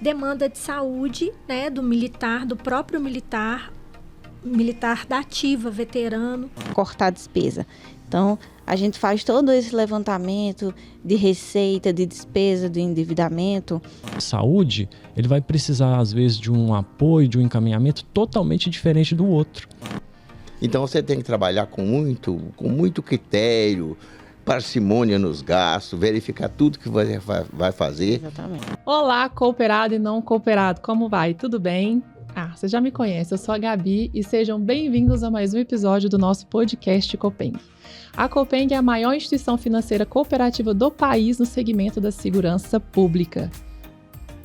demanda de saúde, né, do militar, do próprio militar da ativa, veterano. Cortar a despesa. Então, a gente faz todo esse levantamento de receita, de despesa, de endividamento. Saúde, ele vai precisar, às vezes, de um apoio, de um encaminhamento totalmente diferente do outro. Então, você tem que trabalhar com muito critério, parcimônia nos gastos, verificar tudo que você vai fazer. Exatamente. Olá, cooperado e não cooperado, como vai? Tudo bem? Você já me conhece, eu sou a Gabi e sejam bem-vindos a mais um episódio do nosso podcast Copeng. A Copeng é a maior instituição financeira cooperativa do país no segmento da segurança pública.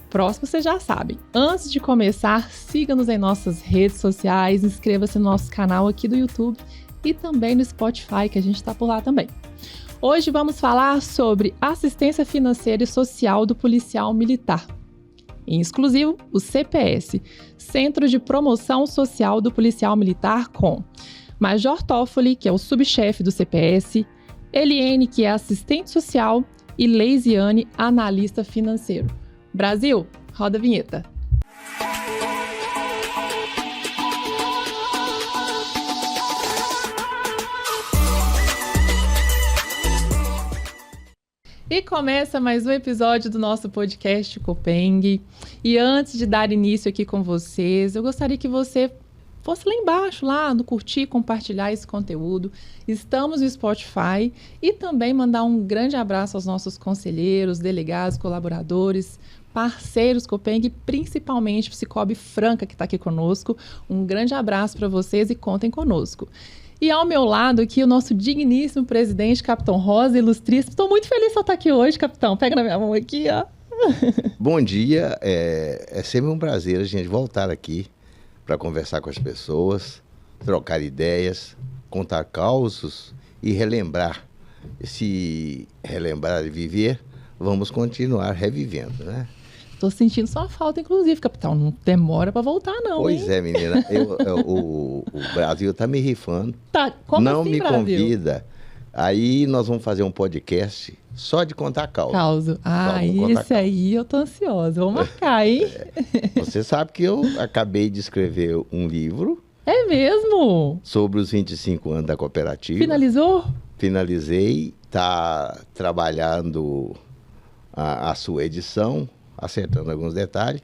Próximo, vocês já sabem. Antes de começar, siga-nos em nossas redes sociais, inscreva-se no nosso canal aqui do YouTube e também no Spotify, que a gente está por lá também. Hoje vamos falar sobre assistência financeira e social do policial militar. Em exclusivo, o CPS, Centro de Promoção Social do Policial Militar, com Major Toffoli, que é o subchefe do CPS, Eliene, que é assistente social, e Leisiane, analista financeiro. Brasil, roda a vinheta. E começa mais um episódio do nosso podcast Copeng. E antes de dar início aqui com vocês, eu gostaria que você fosse lá embaixo, lá no curtir, compartilhar esse conteúdo. Estamos no Spotify e também mandar um grande abraço aos nossos conselheiros, delegados, colaboradores, parceiros Copeng e principalmente o Cicobi Franca, que está aqui conosco. Um grande abraço para vocês e contem conosco. E ao meu lado aqui, o nosso digníssimo presidente, Capitão Rosa, ilustríssimo. Estou muito feliz de estar aqui hoje, capitão. Pega na minha mão aqui, ó. Bom dia, é sempre um prazer a gente voltar aqui para conversar com as pessoas, trocar ideias, contar causos e relembrar. Se relembrar e viver, vamos continuar revivendo, né? Tô sentindo sua falta, inclusive, capitão. Não demora para voltar, não. Pois hein? é, menina. O Brasil tá me rifando. Tá, como não assim, me Brasil? Convida. Aí nós vamos fazer um podcast só de contar causa. Esse aí eu tô ansiosa. Vou marcar, hein? Você sabe que eu acabei de escrever um livro. É mesmo? Sobre os 25 anos da cooperativa. Finalizou? Finalizei. Tá trabalhando a sua edição, acertando alguns detalhes,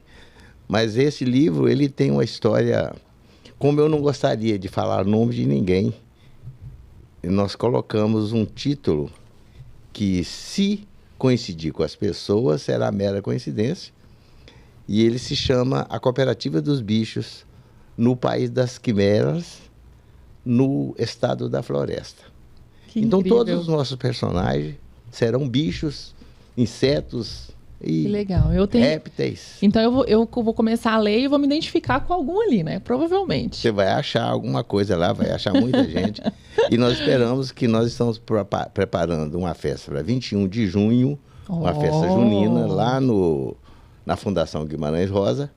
mas esse livro, ele tem uma história, como eu não gostaria de falar o nome de ninguém, nós colocamos um título que, se coincidir com as pessoas, será mera coincidência, e ele se chama A Cooperativa dos Bichos no País das Quimeras, no Estado da Floresta. Que então, incrível. todos os nossos personagens serão bichos, insetos, que legal. Répteis. Então eu vou começar a ler e vou me identificar com algum ali, né? Provavelmente. Você vai achar alguma coisa lá, vai achar muita gente. E nós esperamos que nós estamos preparando uma festa para 21 de junho, uma festa junina, lá na Fundação Guimarães Rosa.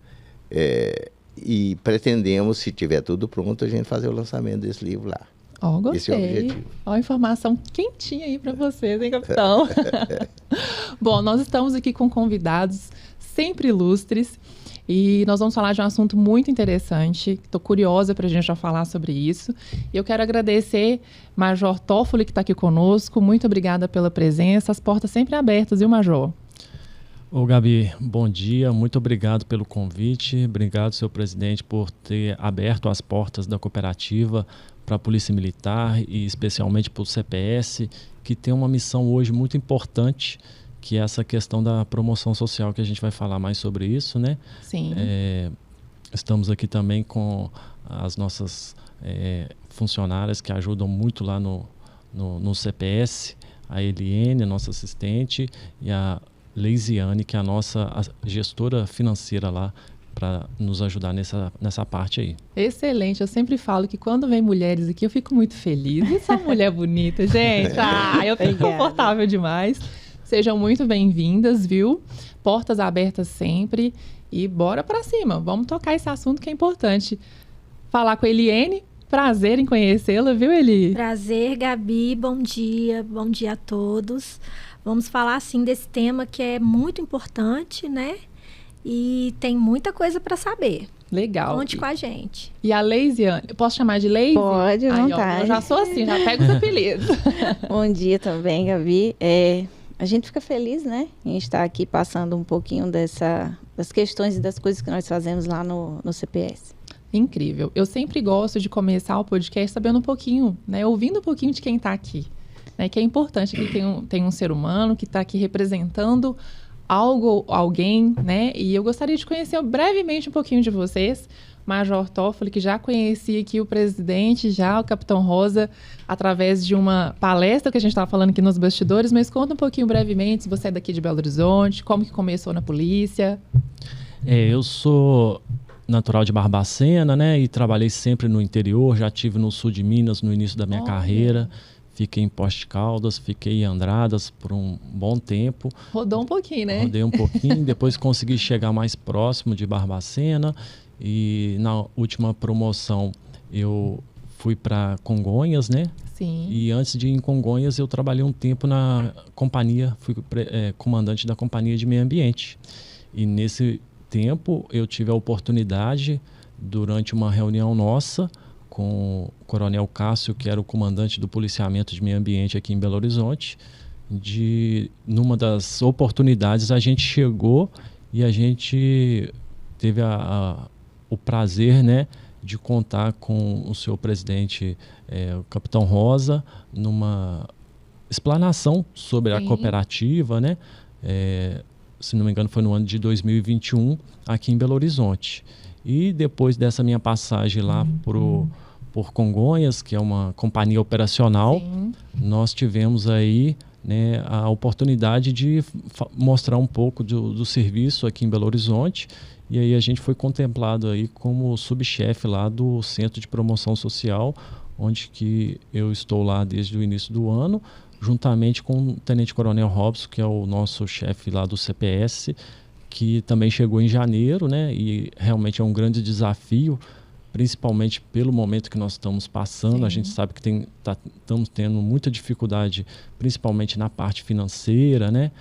E pretendemos, se tiver tudo pronto, a gente fazer o lançamento desse livro lá. Gostei. Esse é o objetivo. Informação quentinha aí para vocês, hein, capitão? Bom, nós estamos aqui com convidados sempre ilustres e nós vamos falar de um assunto muito interessante. Estou curiosa para a gente já falar sobre isso. E eu quero agradecer Major Toffoli, que está aqui conosco. Muito obrigada pela presença. As portas sempre abertas, viu, Major? Ô Gabi, bom dia, muito obrigado pelo convite, obrigado, senhor presidente, por ter aberto as portas da cooperativa para a Polícia Militar e especialmente para o CPS, que tem uma missão hoje muito importante, que é essa questão da promoção social, que a gente vai falar mais sobre isso, né? Sim. Estamos aqui também com as nossas funcionárias que ajudam muito lá no CPS, a Eliene, nossa assistente, e a Leisiane, que é a nossa gestora financeira lá, para nos ajudar nessa parte aí. Excelente, eu sempre falo que quando vem mulheres aqui eu fico muito feliz. Essa mulher bonita, gente, eu fico confortável demais. Sejam muito bem-vindas, viu? Portas abertas sempre e bora para cima. Vamos tocar esse assunto que é importante. Falar com a Eliene, prazer em conhecê-la, viu, Eli? Prazer, Gabi, bom dia a todos. Vamos falar, assim, desse tema que é muito importante, né? e tem muita coisa para saber. Legal. Conte com a gente. E a Leisiane, eu posso chamar de Leise? Pode, à vontade. Eu já sou assim, já pego os apelidos. Bom dia também, Gabi. A gente fica feliz, né, em estar aqui passando um pouquinho das questões e das coisas que nós fazemos lá no CPS. Incrível. Eu sempre gosto de começar o podcast sabendo um pouquinho, né, ouvindo um pouquinho de quem está aqui. Né, que é importante que tem um ser humano que está aqui representando algo, alguém, né? E eu gostaria de conhecer brevemente um pouquinho de vocês. Major Toffoli, que já conhecia aqui o presidente, já o Capitão Rosa, através de uma palestra que a gente estava falando aqui nos bastidores, mas conta um pouquinho brevemente se você é daqui de Belo Horizonte, como que começou na polícia. Eu sou natural de Barbacena, né? E trabalhei sempre no interior, já estive no sul de Minas no início da minha carreira. Fiquei em Poste de Caldas, fiquei em Andradas por um bom tempo. Rodou um pouquinho, né? Rodei um pouquinho, depois consegui chegar mais próximo de Barbacena. E na última promoção eu fui para Congonhas, né? Sim. E antes de ir em Congonhas eu trabalhei um tempo na companhia, fui comandante da Companhia de Meio Ambiente. E nesse tempo eu tive a oportunidade, durante uma reunião nossa, com o Coronel Cássio, que era o comandante do policiamento de meio ambiente aqui em Belo Horizonte, numa das oportunidades a gente chegou e a gente teve o prazer, né, de contar com o seu presidente, o Capitão Rosa, numa explanação sobre a cooperativa, né, se não me engano foi no ano de 2021, aqui em Belo Horizonte. E depois dessa minha passagem lá por Congonhas, que é uma companhia operacional, nós tivemos aí, né, a oportunidade de mostrar um pouco do serviço aqui em Belo Horizonte. E aí a gente foi contemplado aí como subchefe lá do Centro de Promoção Social, onde que eu estou lá desde o início do ano, juntamente com o Tenente Coronel Robson, que é o nosso chefe lá do CPS, que também chegou em janeiro, né? E realmente é um grande desafio, principalmente pelo momento que nós estamos passando. Sim. A gente sabe que estamos tendo muita dificuldade, principalmente na parte financeira, né?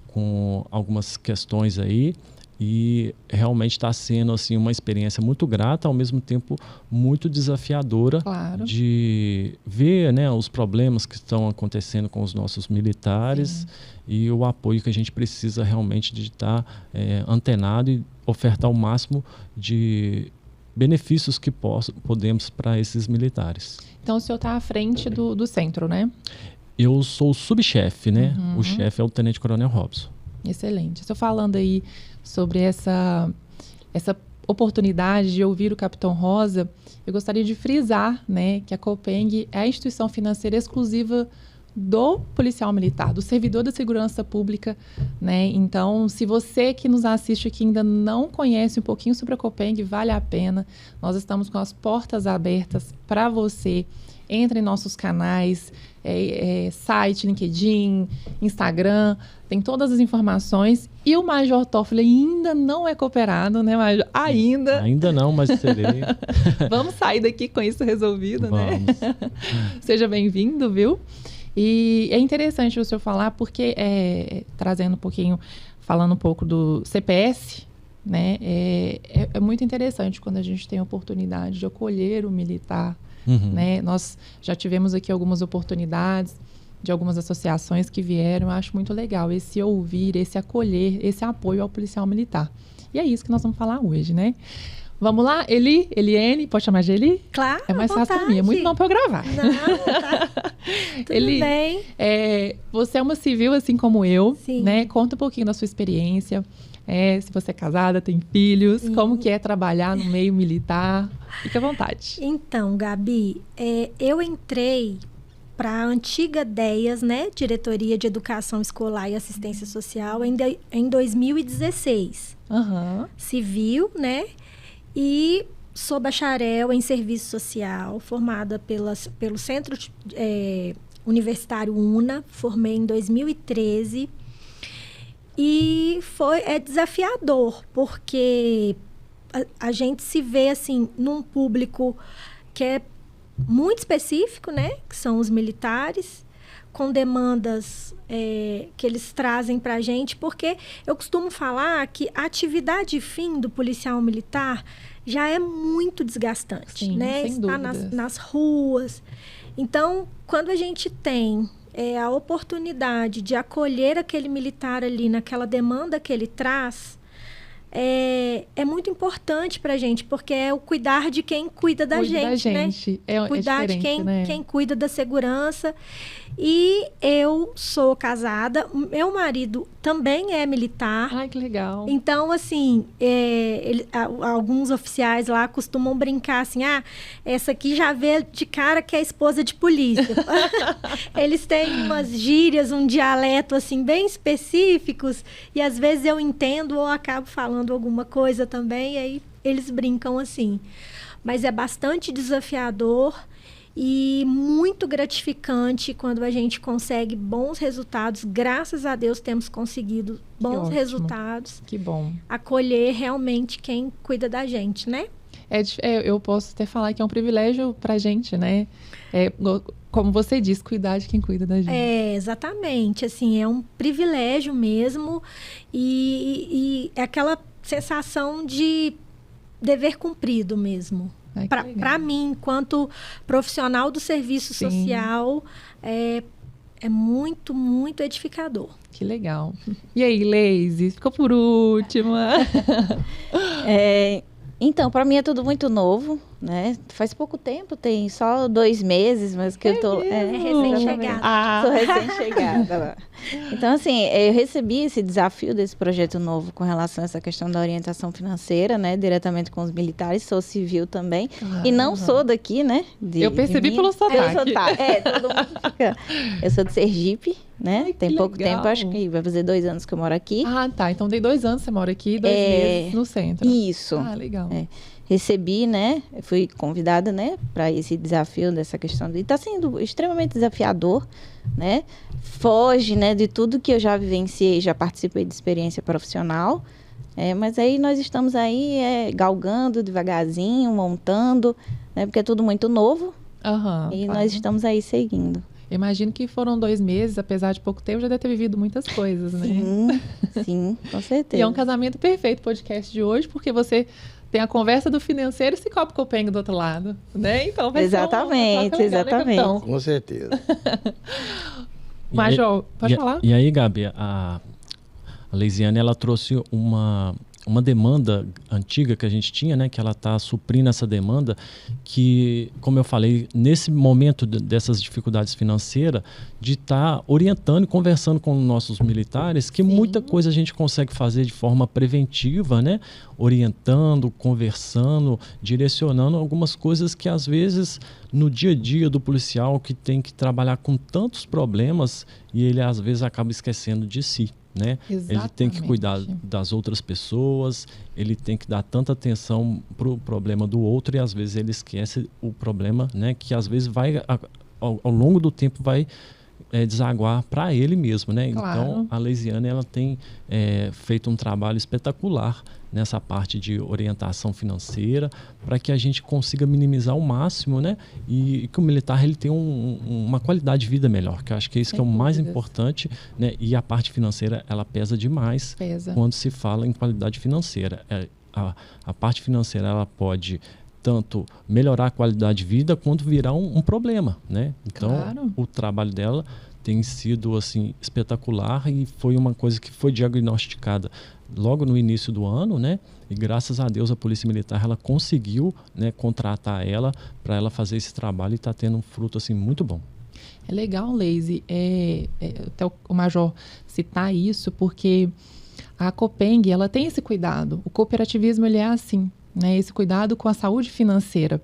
Com algumas questões aí. E realmente está sendo assim, uma experiência muito grata, ao mesmo tempo muito desafiadora. Claro. De ver, né, os problemas que estão acontecendo com os nossos militares. Sim. E o apoio que a gente precisa realmente de estar antenado e ofertar o máximo de benefícios que podemos para esses militares. Então o senhor está à frente do centro, né? Eu sou o subchefe, né? O chefe é o Tenente Coronel Robson. Excelente. Estou falando aí sobre essa oportunidade de ouvir o Capitão Rosa. Eu gostaria de frisar, né, que a Copeng é a instituição financeira exclusiva do policial militar, do servidor da segurança pública, né? Então, se você que nos assiste aqui ainda não conhece um pouquinho sobre a Copeng, vale a pena. Nós estamos com as portas abertas para você. Entre em nossos canais, site, LinkedIn, Instagram, tem todas as informações. E o Major Toffoli ainda não é cooperado, né, Major? Ainda. Ainda não, mas serei. Vamos sair daqui com isso resolvido, Vamos. Né? Seja bem-vindo, viu? E é interessante o senhor falar, porque trazendo um pouquinho, falando um pouco do CPS, né? É muito interessante quando a gente tem a oportunidade de acolher o militar. Né? Nós já tivemos aqui algumas oportunidades de algumas associações que vieram. Eu acho muito legal esse ouvir, esse acolher, esse apoio ao policial militar. E é isso que nós vamos falar hoje, né? Vamos lá, Eliene, pode chamar de Eli? Claro, é mais fácil para mim, é muito bom para eu gravar. Não, tá. Tudo Eli, bem. Você é uma civil assim como eu, Sim. Né? Conta um pouquinho da sua experiência. Se você é casada, tem filhos, Sim. Como que é trabalhar no meio militar? Fique à vontade. Então, Gabi, eu entrei para a antiga DEAS, né? Diretoria de Educação Escolar e Assistência Social, em 2016. Civil, né? E sou bacharel em Serviço Social, formada pelo Centro Universitário UNA, formei em 2013. E é desafiador, porque a gente se vê assim num público que é muito específico, né? Que são os militares, com demandas que eles trazem para a gente, porque eu costumo falar que a atividade fim do policial militar já é muito desgastante, sim, né? Está nas ruas. Então, quando a gente tem a oportunidade de acolher aquele militar ali naquela demanda que ele traz, é muito importante para a gente, porque é o cuidar de quem cuida da gente, né? Cuidar de quem cuida da segurança. E eu sou casada, meu marido também é militar. Ai, que legal. Então, assim, alguns oficiais lá costumam brincar assim, essa aqui já vê de cara que é esposa de polícia. Eles têm umas gírias, um dialeto, assim, bem específicos, e às vezes eu entendo ou acabo falando alguma coisa também, e aí eles brincam assim. Mas é bastante desafiador e muito gratificante quando a gente consegue bons resultados. Graças a Deus temos conseguido bons resultados. Que bom. Acolher realmente quem cuida da gente, né? Eu posso até falar que é um privilégio pra gente, né? Como você disse, cuidar de quem cuida da gente. Exatamente. Assim, é um privilégio mesmo. E é aquela sensação de dever cumprido mesmo. Para mim, enquanto profissional do serviço social, é muito, muito edificador. Que legal. E aí, Leise, ficou por última. Então, para mim é tudo muito novo, né? Faz pouco tempo, tem só 2 meses, mas que eu tô... recém-chegada. Sou recém-chegada lá. Então, assim, eu recebi esse desafio desse projeto novo com relação a essa questão da orientação financeira, né? Diretamente com os militares, sou civil também. E não sou daqui, né? Eu percebi pelo sotaque. Todo mundo fica... Eu sou de Sergipe, né? Tem pouco tempo, acho que vai fazer 2 anos que eu moro aqui. Ah, tá. Então tem 2 anos que você mora aqui, 2 meses no centro. Isso. Ah, legal. Recebi, né? Fui convidada, né? Para esse desafio dessa questão. E está sendo extremamente desafiador, né? Foge, né? De tudo que eu já vivenciei, já participei de experiência profissional. Mas aí nós estamos aí galgando devagarzinho, montando, né? Porque é tudo muito novo. E nós estamos aí seguindo. Imagino que foram 2 meses, apesar de pouco tempo, já deve ter vivido muitas coisas, né? Sim, com certeza. E é um casamento perfeito o podcast de hoje, porque você tem a conversa do financeiro e esse copo copengo do outro lado, né? Então vai exatamente, legal, exatamente. Né, com certeza. Major, pode falar? E aí, Gabi, a Leisiane, ela trouxe uma demanda antiga que a gente tinha, né, que ela está suprindo essa demanda, que, como eu falei, nesse momento dessas dificuldades financeiras, de estar orientando e conversando com nossos militares, que muita coisa a gente consegue fazer de forma preventiva, né, orientando, conversando, direcionando algumas coisas que, às vezes, no dia a dia do policial, que tem que trabalhar com tantos problemas, e ele, às vezes, acaba esquecendo de si. Né? Ele tem que cuidar das outras pessoas, ele tem que dar tanta atenção para o problema do outro, e às vezes ele esquece o problema, né? Que às vezes vai, ao longo do tempo, vai desaguar para ele mesmo, né? Claro. Então a Leisiane, ela tem feito um trabalho espetacular nessa parte de orientação financeira, para que a gente consiga minimizar ao máximo, né? E que o militar ele tenha uma qualidade de vida melhor, que eu acho que é isso que é o mais importante, né? E a parte financeira, ela pesa demais quando se fala em qualidade financeira. A parte financeira, ela pode tanto melhorar a qualidade de vida quanto virar um problema, né? Então, o trabalho dela tem sido assim espetacular, e foi uma coisa que foi diagnosticada logo no início do ano, né? E graças a Deus a Polícia Militar, ela conseguiu, né, contratar ela para ela fazer esse trabalho, e está tendo um fruto assim muito bom. É legal, Leise, até o Major citar isso, porque a Copeng, ela tem esse cuidado. O cooperativismo, ele é assim, né? Esse cuidado com a saúde financeira.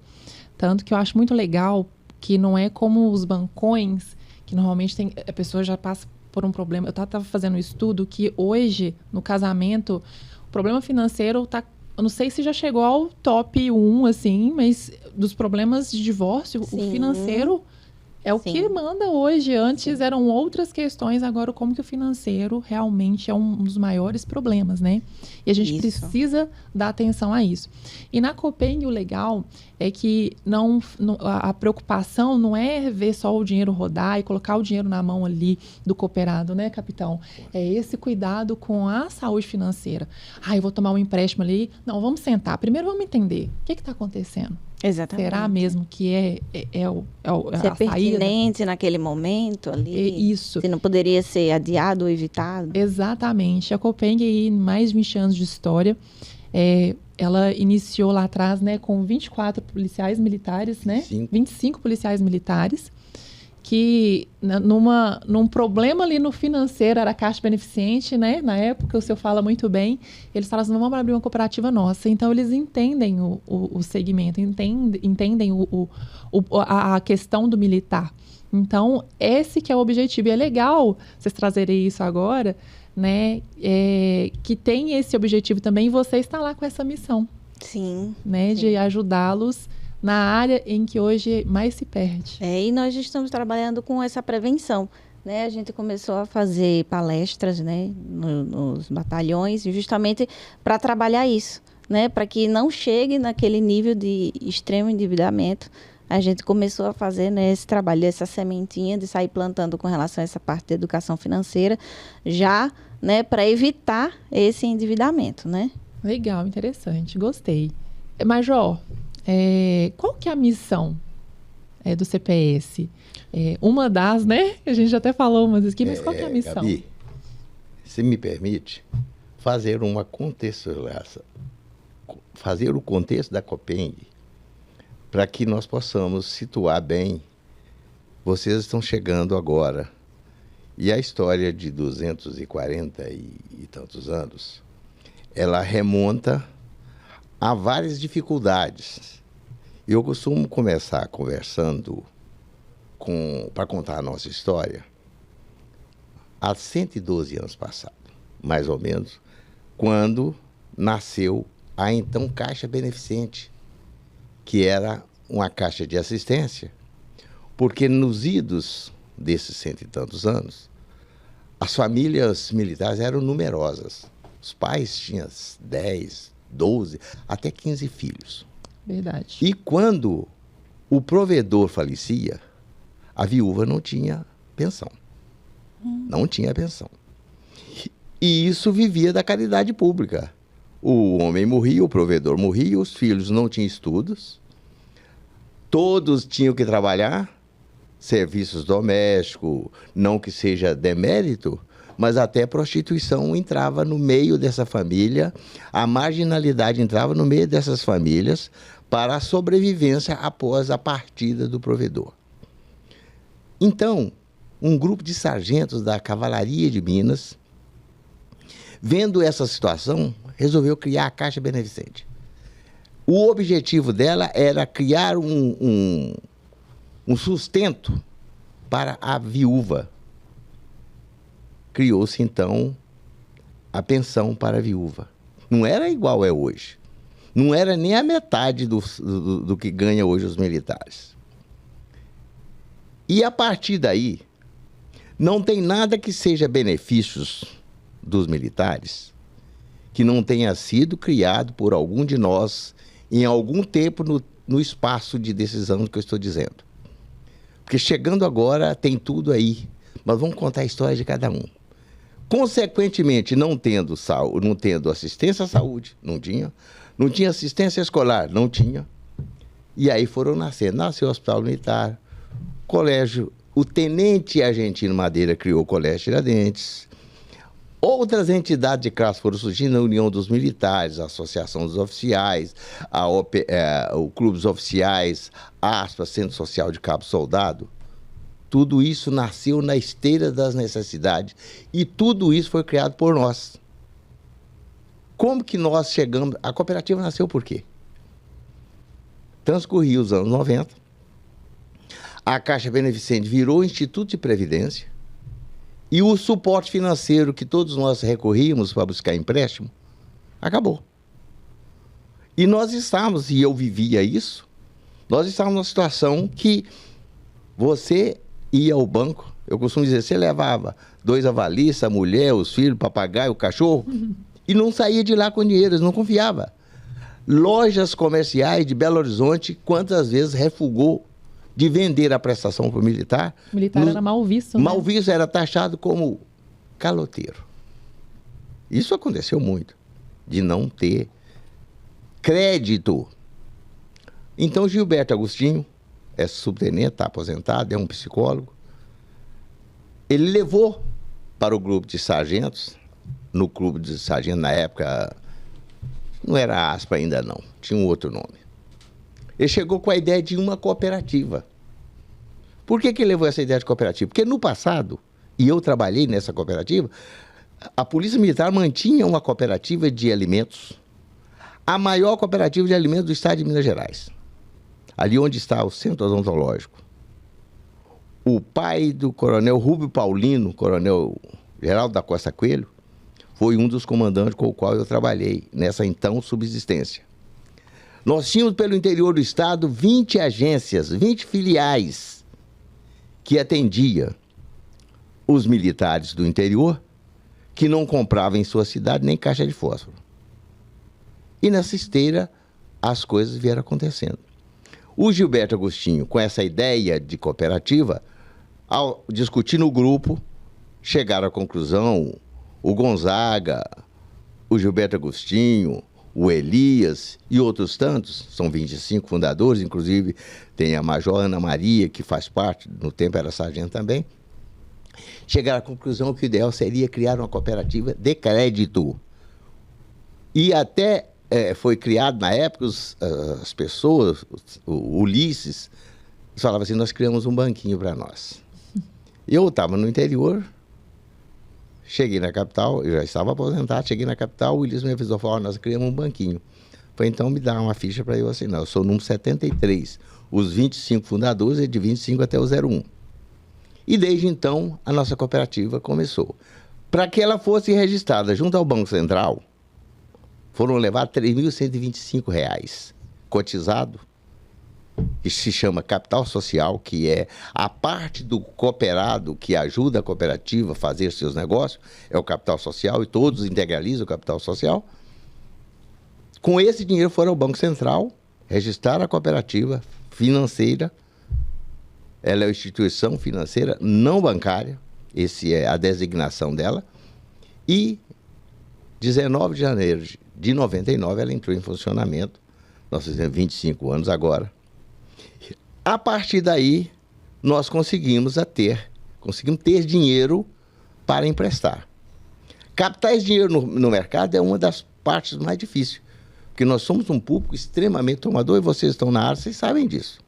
Tanto que eu acho muito legal que não é como os bancões, que normalmente a pessoa já passa por um problema. Eu estava fazendo um estudo que hoje, no casamento, o problema financeiro está... Eu não sei se já chegou ao top 1, assim, mas dos problemas de divórcio, o financeiro É o que manda hoje. Antes eram outras questões, agora como que o financeiro realmente é um dos maiores problemas, né? E a gente precisa dar atenção a isso. E na Copeng, o legal é que a preocupação não é ver só o dinheiro rodar e colocar o dinheiro na mão ali do cooperado, né, capitão? É esse cuidado com a saúde financeira. Eu vou tomar um empréstimo ali. Não, vamos sentar. Primeiro vamos entender o que está acontecendo. Exatamente. Será mesmo que é se é pertinente saída? Naquele momento ali? Isso. Se não poderia ser adiado ou evitado? Exatamente. A Copeng, mais de 20 anos de história, ela iniciou lá atrás, né, com 24 policiais militares, né? 25 policiais militares, que num problema ali no financeiro, era a Caixa Beneficente, né? Na época, o senhor fala muito bem, eles falaram assim, vamos abrir uma cooperativa nossa. Então, eles entendem o segmento, entendem a questão do militar. Então, esse que é o objetivo. E é legal vocês trazerem isso agora, né? Que tem esse objetivo também, e você está lá com essa missão. Sim. Né? De ajudá-los na área em que hoje mais se perde. E nós estamos trabalhando com essa prevenção, né? A gente começou a fazer palestras, né, nos batalhões, justamente para trabalhar isso, né? Para que não chegue naquele nível de extremo endividamento. A gente começou a fazer, né, esse trabalho, essa sementinha de sair plantando com relação a essa parte da educação financeira, já, né, para evitar esse endividamento, né? Legal, interessante, gostei. Major, qual que é a missão do CPS? Uma das, né? A gente já até falou umas aqui, mas qual que é a missão? Gabi, se me permite, fazer uma contextualização, fazer o contexto da Copeng, para que nós possamos situar bem. Vocês estão chegando agora, e a história de 240 e tantos anos, ela remonta a várias dificuldades. Eu costumo começar conversando para contar a nossa história há 112 anos passados, mais ou menos, quando nasceu a então Caixa Beneficente, que era uma caixa de assistência, porque nos idos desses 100 e tantos anos, as famílias militares eram numerosas. Os pais tinham 10, 12, até 15 filhos. Verdade. E quando o provedor falecia, a viúva não tinha pensão. Não tinha pensão. E isso vivia da caridade pública. O homem morria, o provedor morria, os filhos não tinham estudos, todos tinham que trabalhar, serviços domésticos, não que seja demérito, mas até prostituição entrava no meio dessa família, a marginalidade entrava no meio dessas famílias para a sobrevivência após a partida do provedor. Então, um grupo de sargentos da Cavalaria de Minas, vendo essa situação, resolveu criar a Caixa Beneficente. O objetivo dela era criar um sustento para a viúva. Criou-se, então, a pensão para a viúva. Não era igual é hoje. Não era nem a metade do que ganha hoje os militares. E, a partir daí, não tem nada que seja benefícios dos militares que não tenha sido criado por algum de nós em algum tempo no espaço de decisão que eu estou dizendo. Porque chegando agora tem tudo aí, mas vamos contar a história de cada um. Consequentemente, não tendo assistência à saúde, não tinha assistência escolar, não tinha. E aí foram nascendo. Nasceu o Hospital Militar, colégio, o Tenente Argentino Madeira criou o Colégio Tiradentes. Outras entidades de classe foram surgindo, a União dos Militares, a Associação dos Oficiais, o Clube dos Oficiais, Centro Social de Cabo Soldado. Tudo isso nasceu na esteira das necessidades e tudo isso foi criado por nós. Como que nós chegamos... A cooperativa nasceu por quê? Transcorriu os anos 90, a Caixa Beneficente virou Instituto de Previdência e o suporte financeiro que todos nós recorríamos para buscar empréstimo acabou. E nós estávamos, e eu vivia isso, nós estávamos numa situação que Você ia ao banco, eu costumo dizer, você levava 2 avalistas, a mulher, os filhos, o papagaio, o cachorro, e não saía de lá com dinheiro, eles não confiavam. Lojas comerciais de Belo Horizonte, quantas vezes refugou de vender a prestação para o militar? O militar era mal visto, né? Mal visto, era taxado como caloteiro. Isso aconteceu muito, de não ter crédito. Então, Gilberto Agostinho, é subtenente, está aposentado, é um psicólogo. Ele levou para o grupo de sargentos, no clube de sargentos, na época, não era ASPA ainda não, tinha um outro nome. Ele chegou com a ideia de uma cooperativa. Por que ele levou essa ideia de cooperativa? Porque no passado, e eu trabalhei nessa cooperativa, a Polícia Militar mantinha uma cooperativa de alimentos, a maior cooperativa de alimentos do estado de Minas Gerais. Ali onde está o centro odontológico. O pai do coronel Rubio Paulino, coronel Geraldo da Costa Coelho, foi um dos comandantes com o qual eu trabalhei nessa então subsistência. Nós tínhamos pelo interior do estado 20 agências, 20 filiais que atendia os militares do interior que não compravam em sua cidade nem caixa de fósforo. E nessa esteira as coisas vieram acontecendo. O Gilberto Agostinho, com essa ideia de cooperativa, ao discutir no grupo, chegaram à conclusão, o Gonzaga, o Gilberto Agostinho, o Elias e outros tantos, são 25 fundadores, inclusive tem a Major Ana Maria, que faz parte, no tempo era sargento também, chegaram à conclusão que o ideal seria criar uma cooperativa de crédito. E até foi criado na época, as pessoas, o Ulisses, falava assim, nós criamos um banquinho para nós. Eu estava no interior, cheguei na capital, eu já estava aposentado, cheguei na capital, o Ulisses me avisou, falou, nós criamos um banquinho. Falei, então me dá uma ficha para eu assinar. Eu sou o número 73. Os 25 fundadores é de 25 até o 01. E desde então, a nossa cooperativa começou. Para que ela fosse registrada junto ao Banco Central, foram levar R$ 3.125, cotizado, que se chama capital social, que é a parte do cooperado que ajuda a cooperativa a fazer seus negócios, é o capital social, e todos integralizam o capital social. Com esse dinheiro foram ao Banco Central, registrar a cooperativa financeira, ela é uma instituição financeira não bancária, essa é a designação dela, e 19 de janeiro de 99 ela entrou em funcionamento, nós fizemos 25 anos agora. A partir daí, nós conseguimos ter dinheiro para emprestar. Captar esse dinheiro no mercado é uma das partes mais difíceis, porque nós somos um público extremamente tomador, e vocês estão na área, vocês sabem disso.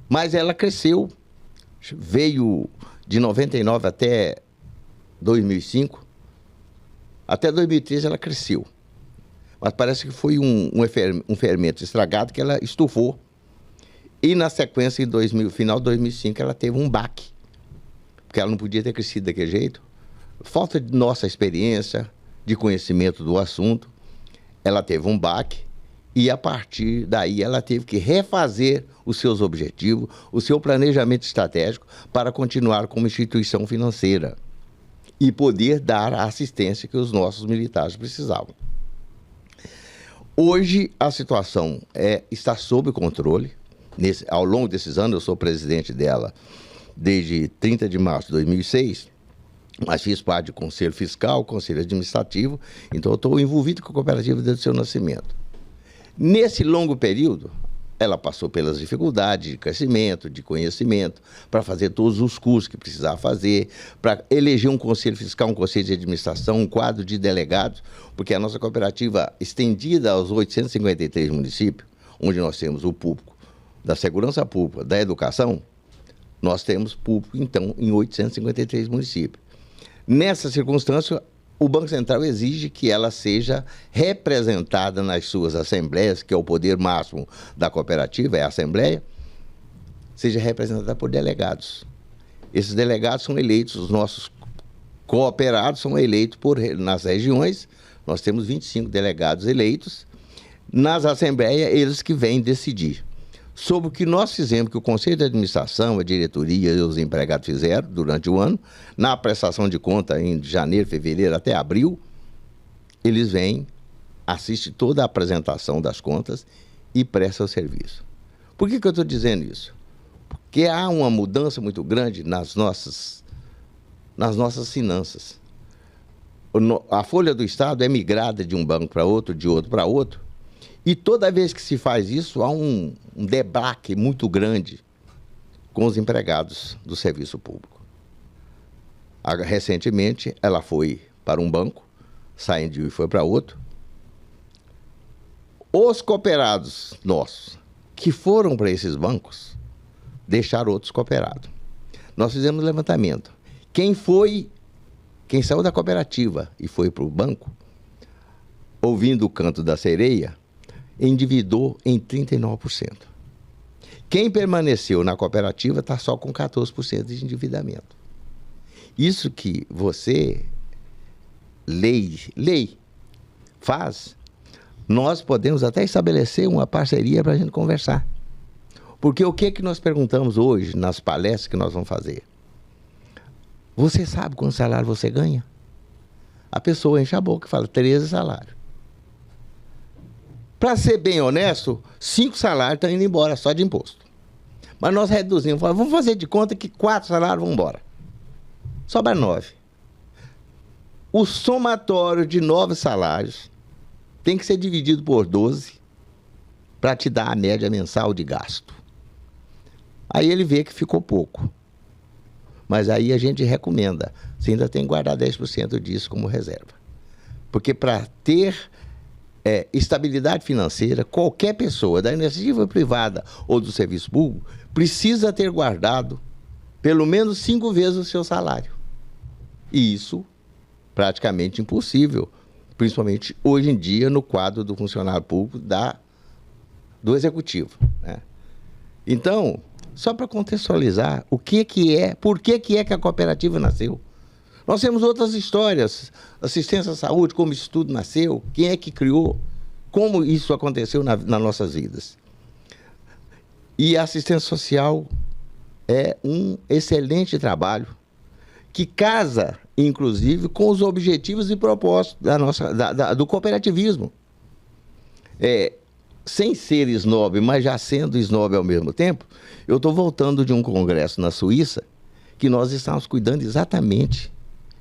Mas ela cresceu, veio de 99 até 2005, até 2013 ela cresceu. Mas parece que foi um fermento estragado que ela estufou. E na sequência, em final de 2005, ela teve um baque. Porque ela não podia ter crescido daquele jeito. Falta de nossa experiência, de conhecimento do assunto. Ela teve um baque. E a partir daí ela teve que refazer os seus objetivos, o seu planejamento estratégico para continuar como instituição financeira e poder dar a assistência que os nossos militares precisavam. Hoje a situação está sob controle. Ao longo desses anos, eu sou presidente dela desde 30 de março de 2006, mas fiz parte do Conselho Fiscal, Conselho Administrativo, então eu estou envolvido com a cooperativa desde o seu nascimento. Nesse longo período, ela passou pelas dificuldades de crescimento, de conhecimento, para fazer todos os cursos que precisava fazer, para eleger um conselho fiscal, um conselho de administração, um quadro de delegados, porque a nossa cooperativa, estendida aos 853 municípios, onde nós temos o público da segurança pública, da educação, nós temos público, então, em 853 municípios. Nessa circunstância, o Banco Central exige que ela seja representada nas suas assembleias, que é o poder máximo da cooperativa, é a assembleia, seja representada por delegados. Esses delegados são eleitos, os nossos cooperados são eleitos nas regiões, nós temos 25 delegados eleitos, nas assembleias, eles que vêm decidir. sobre o que nós fizemos, que o Conselho de Administração, a diretoria e os empregados fizeram durante o ano, na prestação de conta em janeiro, fevereiro até abril, eles vêm, assistem toda a apresentação das contas e prestam o serviço. Por que eu estou dizendo isso? Porque há uma mudança muito grande nas nossas finanças. A folha do Estado é migrada de um banco para outro, de outro para outro, e toda vez que se faz isso, há um debacle muito grande com os empregados do serviço público. Recentemente, ela foi para um banco, saindo de um e foi para outro. Os cooperados nossos, que foram para esses bancos, deixaram outros cooperados. Nós fizemos um levantamento. Quem saiu da cooperativa e foi para o banco, ouvindo o canto da sereia, endividou em 39%. Quem permaneceu na cooperativa está só com 14% de endividamento. Isso que você, lei faz, nós podemos até estabelecer uma parceria para a gente conversar. Porque o que nós perguntamos hoje nas palestras que nós vamos fazer? Você sabe quanto salário você ganha? A pessoa enche a boca e fala 13 salários. Para ser bem honesto, 5 salários estão indo embora só de imposto. Mas nós reduzimos, vamos fazer de conta que 4 salários vão embora. Sobra 9. O somatório de 9 salários tem que ser dividido por 12 para te dar a média mensal de gasto. Aí ele vê que ficou pouco. Mas aí a gente recomenda, você ainda tem que guardar 10% disso como reserva. Porque para ter estabilidade financeira, qualquer pessoa da iniciativa privada ou do serviço público precisa ter guardado pelo menos 5 vezes o seu salário. E isso praticamente impossível, principalmente hoje em dia no quadro do funcionário público do executivo, né? Então, só para contextualizar, por que a cooperativa nasceu? Nós temos outras histórias, assistência à saúde, como isso tudo nasceu, quem é que criou, como isso aconteceu nas nossas vidas. E a assistência social é um excelente trabalho que casa, inclusive, com os objetivos e propósitos do cooperativismo. Sem ser snob, mas já sendo snob ao mesmo tempo, eu estou voltando de um congresso na Suíça que nós estávamos cuidando exatamente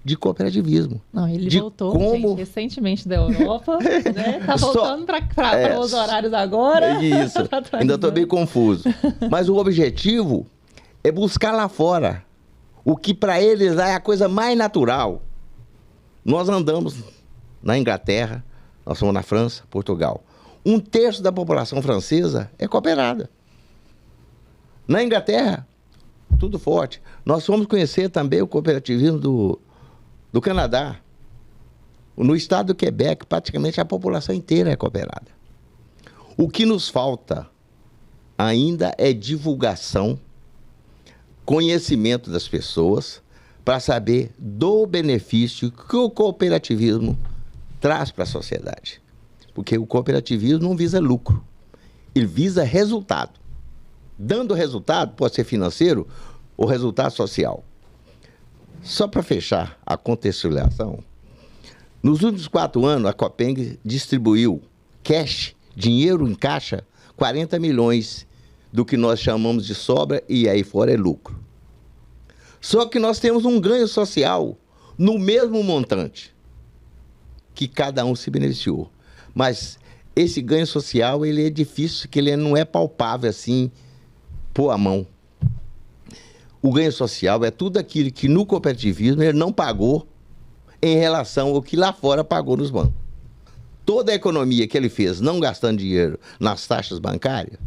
de cooperativismo. Não, ele voltou, gente, recentemente da Europa, né? Tá voltando para os horários agora. Isso, ainda estou bem confuso. Mas o objetivo é buscar lá fora o que para eles é a coisa mais natural. Nós andamos na Inglaterra, nós somos na França, Portugal. 1/3 da população francesa é cooperada. Na Inglaterra, tudo forte. Nós fomos conhecer também o cooperativismo do Canadá. No estado do Quebec, praticamente a população inteira é cooperada. O que nos falta ainda é divulgação, conhecimento das pessoas, para saber do benefício que o cooperativismo traz para a sociedade. Porque o cooperativismo não visa lucro, ele visa resultado. Dando resultado, pode ser financeiro ou resultado social. Só para fechar a contextualização, nos últimos 4 anos, a Copeng distribuiu cash, dinheiro em caixa, 40 milhões do que nós chamamos de sobra e aí fora é lucro. Só que nós temos um ganho social no mesmo montante, que cada um se beneficiou. Mas esse ganho social, ele é difícil, que ele não é palpável assim, pôr a mão. O ganho social é tudo aquilo que no cooperativismo ele não pagou em relação ao que lá fora pagou nos bancos. Toda a economia que ele fez, não gastando dinheiro nas taxas bancárias,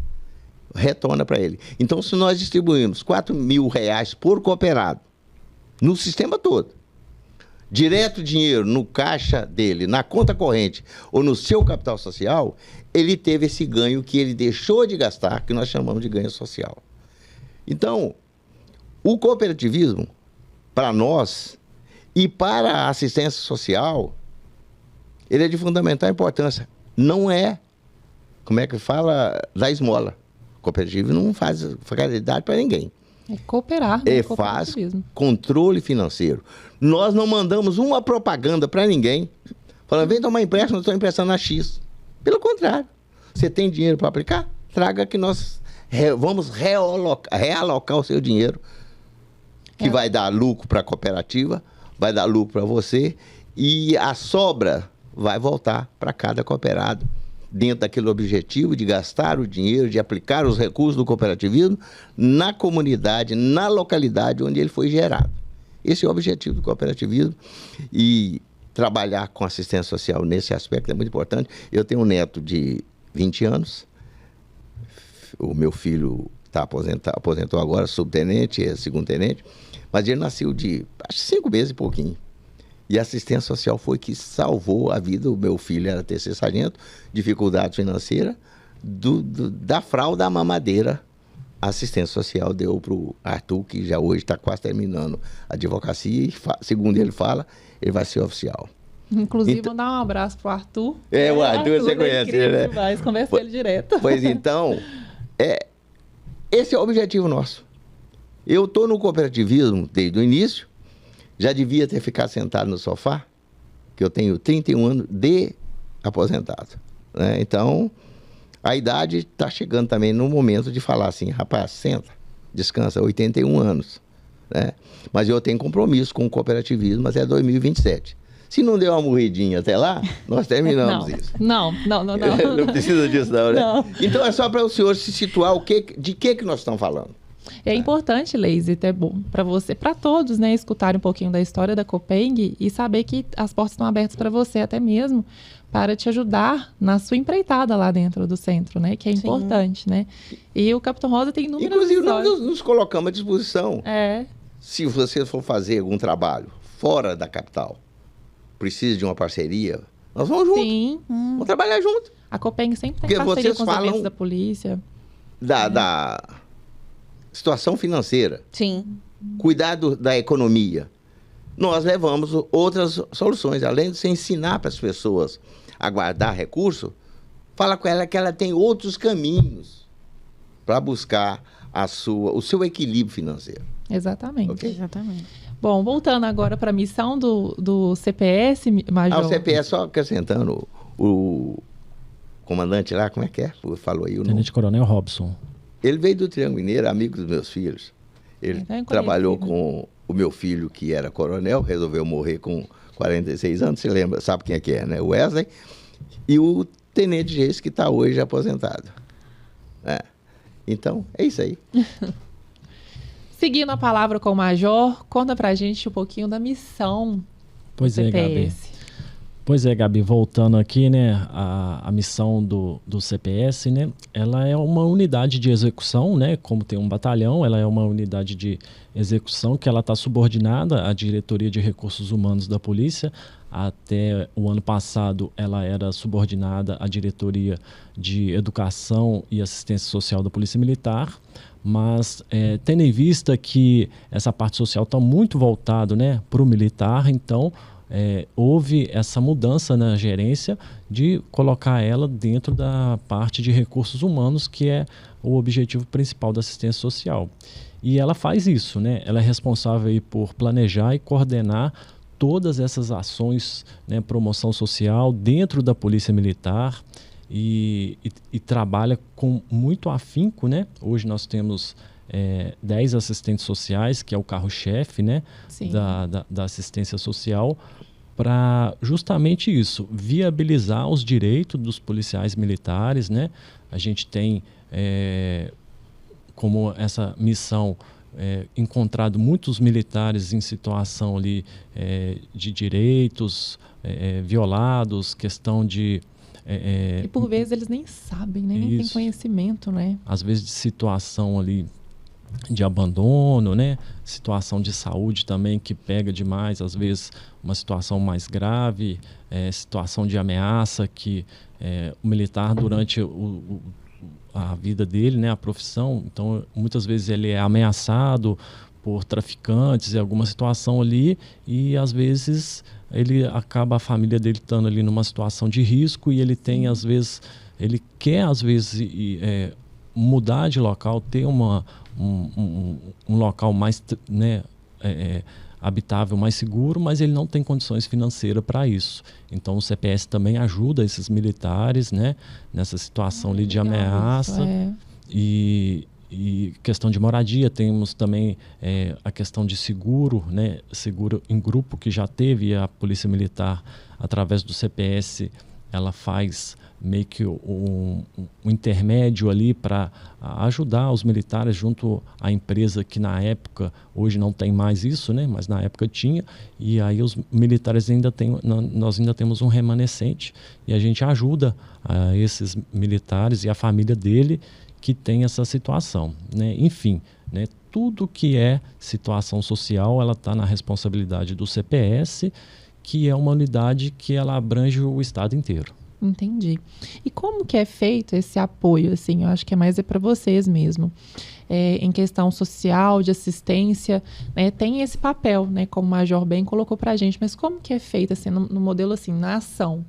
retorna para ele. Então, se nós distribuímos R$4.000 por cooperado, no sistema todo, direto dinheiro no caixa dele, na conta corrente ou no seu capital social, ele teve esse ganho que ele deixou de gastar, que nós chamamos de ganho social. Então, o cooperativismo, para nós e para a assistência social, ele é de fundamental importância. Não é, como é que fala, da esmola. cooperativo não faz caridade para ninguém. É cooperar, né? Faz controle financeiro. Nós não mandamos uma propaganda para ninguém falando, vem tomar empréstimo, eu estou emprestando a X. Pelo contrário, você tem dinheiro para aplicar? Traga que nós vamos realocar o seu dinheiro, que vai dar lucro para a cooperativa, vai dar lucro para você, e a sobra vai voltar para cada cooperado, dentro daquele objetivo de gastar o dinheiro, de aplicar os recursos do cooperativismo na comunidade, na localidade onde ele foi gerado. Esse é o objetivo do cooperativismo, e trabalhar com assistência social nesse aspecto é muito importante. Eu tenho um neto de 20 anos, o meu filho aposentou agora, subtenente, é segundo-tenente, mas ele nasceu de, acho, 5 meses e pouquinho. E a assistência social foi que salvou a vida. O meu filho era terceiro sargento, dificuldade financeira, da fralda à mamadeira. A assistência social deu para o Arthur, que já hoje está quase terminando a advocacia, e segundo ele fala, ele vai ser oficial. Inclusive, então, mandar um abraço para o Arthur. O Arthur você conhece ele, né? Conversa com ele direto. Pois então, esse é o objetivo nosso. Eu estou no cooperativismo desde o início, já devia ter ficado sentado no sofá, que eu tenho 31 anos de aposentado, né? Então, a idade está chegando também no momento de falar assim, rapaz, senta, descansa, 81 anos, né? Mas eu tenho compromisso com o cooperativismo até 2027. Se não der uma morridinha até lá, nós terminamos isso. Não. Não precisa disso não, né? Não. Então é só para o senhor se situar de que nós estamos falando. É importante, Leise, é bom para você, para todos, né, escutarem um pouquinho da história da Copeng e saber que as portas estão abertas para você até mesmo para te ajudar na sua empreitada lá dentro do centro, né, que é importante, né? E o Capitão Rosa tem inúmeras Inclusive, histórias. nós nos colocamos à disposição. Se você for fazer algum trabalho fora da capital, precisa de uma parceria, nós vamos juntos. Sim. Vamos trabalhar junto. A Copeng sempre tem Porque parceria vocês com os falam eventos da polícia. Da situação financeira. Sim. Cuidado da economia. Nós levamos outras soluções. Além de você ensinar para as pessoas a guardar recurso, fala com ela que ela tem outros caminhos para buscar o seu equilíbrio financeiro. Exatamente. Okay? Exatamente. Bom, voltando agora para a missão do CPS, Major. O CPS, só acrescentando, o comandante lá, como é que é? Falou aí o Tenente Coronel Robson. Ele veio do Triângulo Mineiro, amigo dos meus filhos. Ele trabalhou com o meu filho, que era coronel, resolveu morrer com 46 anos, você lembra, sabe quem é, né? O Wesley. E o tenente Geis, que está hoje aposentado. Então, é isso aí. Seguindo a palavra com o Major, conta pra gente um pouquinho da missão do CPS. Pois é, Gabi, voltando aqui, né, a missão do CPS, né, ela é uma unidade de execução, né, como tem um batalhão, ela é uma unidade de execução que ela está subordinada à Diretoria de Recursos Humanos da Polícia. Até o ano passado, ela era subordinada à Diretoria de Educação e Assistência Social da Polícia Militar, mas tendo em vista que essa parte social está muito voltada, né, para o militar, então houve essa mudança na gerência de colocar ela dentro da parte de recursos humanos, que é o objetivo principal da assistência social. E ela faz isso, né? Ela é responsável aí por planejar e coordenar todas essas ações, né, promoção social dentro da Polícia Militar e trabalha com muito afinco, né? Hoje nós temos 10 assistentes sociais, que é o carro-chefe, né, da assistência social, para justamente isso, viabilizar os direitos dos policiais militares, né? A gente tem, como essa missão, encontrado muitos militares em situação ali de direitos violados, questão de... e por vezes eles nem sabem, né? Nem têm conhecimento, né? Às vezes de situação ali de abandono, né? Situação de saúde também que pega demais, às vezes uma situação mais grave, situação de ameaça que o militar durante a vida dele, né, a profissão, então muitas vezes ele é ameaçado por traficantes em alguma situação ali e às vezes a família dele estando ali numa situação de risco e ele tem às vezes, ele quer às vezes mudar de local, ter um local mais, né, habitável, mais seguro, mas ele não tem condições financeiras para isso. Então o CPS também ajuda esses militares, né, nessa situação ali de ameaça. E questão de moradia, temos também a questão de seguro, né, seguro em grupo que já teve, a Polícia Militar, através do CPS, ela faz meio que um intermédio ali para ajudar os militares junto à empresa que na época, hoje não tem mais isso, né? Mas na época tinha, e aí os militares nós ainda temos um remanescente e a gente ajuda esses militares e a família dele que tem essa situação, né? Enfim, né? Tudo que é situação social, ela está na responsabilidade do CPS, que é uma unidade que ela abrange o estado inteiro. Entendi. E como que é feito esse apoio, assim? Eu acho que é mais para vocês mesmo. Em questão social, de assistência, né? Tem esse papel, né? Como o Major bem colocou para a gente, mas como que é feito, assim, no modelo, assim, na ação?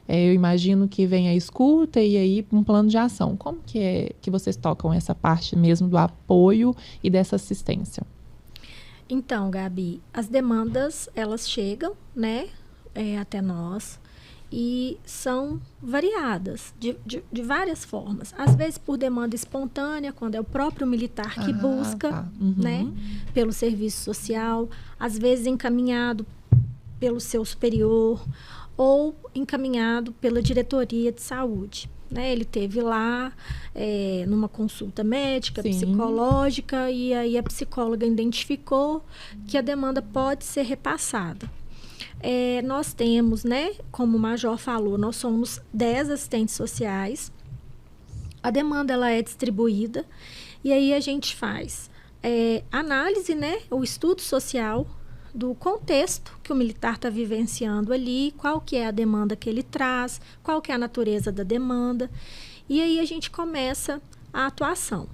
Eu imagino que vem a escuta e aí um plano de ação. Como que é que vocês tocam essa parte mesmo do apoio e dessa assistência? Então, Gabi, as demandas, elas chegam, né, até nós e são variadas de várias formas. Às vezes por demanda espontânea, quando é o próprio militar que busca, né, pelo serviço social, às vezes encaminhado pelo seu superior ou encaminhado pela diretoria de saúde. Né? Ele teve lá numa consulta médica, Sim. psicológica, e aí a psicóloga identificou que a demanda pode ser repassada. Nós temos, né, como o Major falou, nós somos 10 assistentes sociais. A demanda ela é distribuída e aí a gente faz análise, né, o estudo social do contexto que o militar está vivenciando ali, qual que é a demanda que ele traz, qual que é a natureza da demanda, e aí a gente começa a atuação.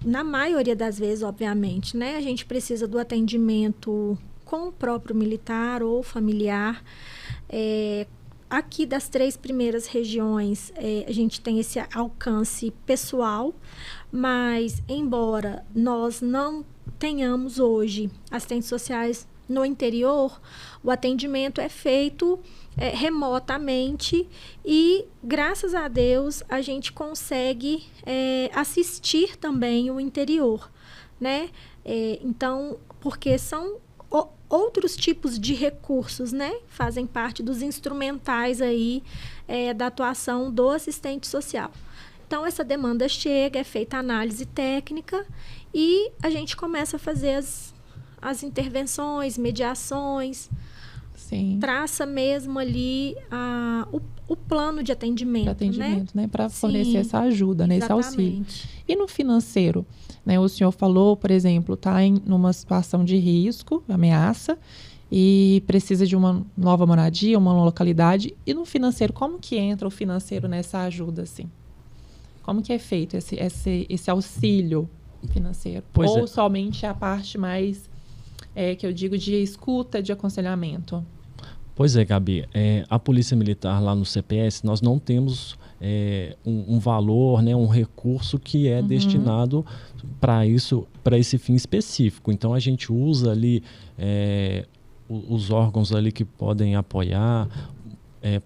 Na maioria das vezes, obviamente, né, a gente precisa do atendimento com o próprio militar ou familiar. Aqui das 3 primeiras regiões, a gente tem esse alcance pessoal, mas embora nós não tenhamos hoje assistentes sociais no interior, o atendimento é feito remotamente e, graças a Deus, a gente consegue assistir também o interior, né? Então, porque são outros tipos de recursos, né? Fazem parte dos instrumentais aí da atuação do assistente social. Então, essa demanda chega, é feita análise técnica e a gente começa a fazer as intervenções, mediações, Sim. traça mesmo ali o plano de atendimento, né? Para fornecer essa ajuda, né? Esse auxílio. E no financeiro, né? O senhor falou, por exemplo, está numa situação de risco, ameaça, e precisa de uma nova moradia, uma localidade. E no financeiro, como que entra o financeiro nessa ajuda, assim? Como que é feito esse auxílio financeiro? Ou somente a parte mais, que eu digo, de escuta, de aconselhamento? Pois é, Gabi. A Polícia Militar lá no CPS, nós não temos um valor, né, um recurso que é destinado para isso, para esse fim específico. Então, a gente usa ali os órgãos ali que podem apoiar,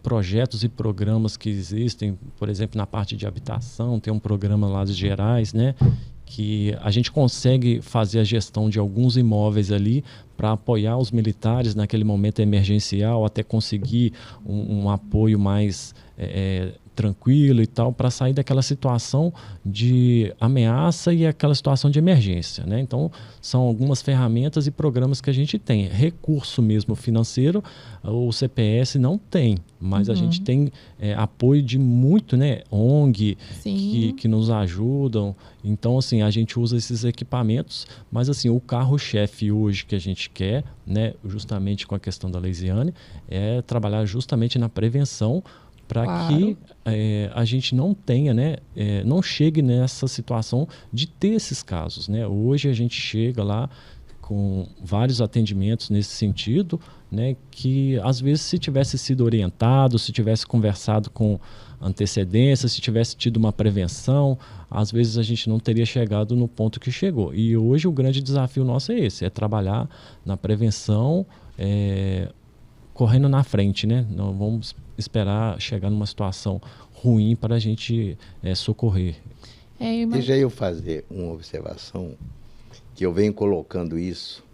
projetos e programas que existem, por exemplo, na parte de habitação, tem um programa lá dos Gerais, né, que a gente consegue fazer a gestão de alguns imóveis ali para apoiar os militares naquele momento emergencial, até conseguir um apoio mais tranquilo e tal, para sair daquela situação de ameaça e aquela situação de emergência, né? Então, são algumas ferramentas e programas que a gente tem. Recurso mesmo financeiro, o CPS não tem, mas a gente tem apoio de muito, né, ONG que nos ajudam. Então, assim, a gente usa esses equipamentos, mas assim, o carro-chefe hoje que a gente quer, né, justamente com a questão da Leisiane, é trabalhar justamente na prevenção para que a gente não tenha, né, não chegue nessa situação de ter esses casos, né? Hoje a gente chega lá com vários atendimentos nesse sentido, né, que às vezes se tivesse sido orientado, se tivesse conversado com antecedência, se tivesse tido uma prevenção, às vezes a gente não teria chegado no ponto que chegou. E hoje o grande desafio nosso é esse, é trabalhar na prevenção, correndo na frente, né? Não vamos esperar chegar numa situação ruim para a gente socorrer. Deixa eu fazer uma observação, que eu venho colocando isso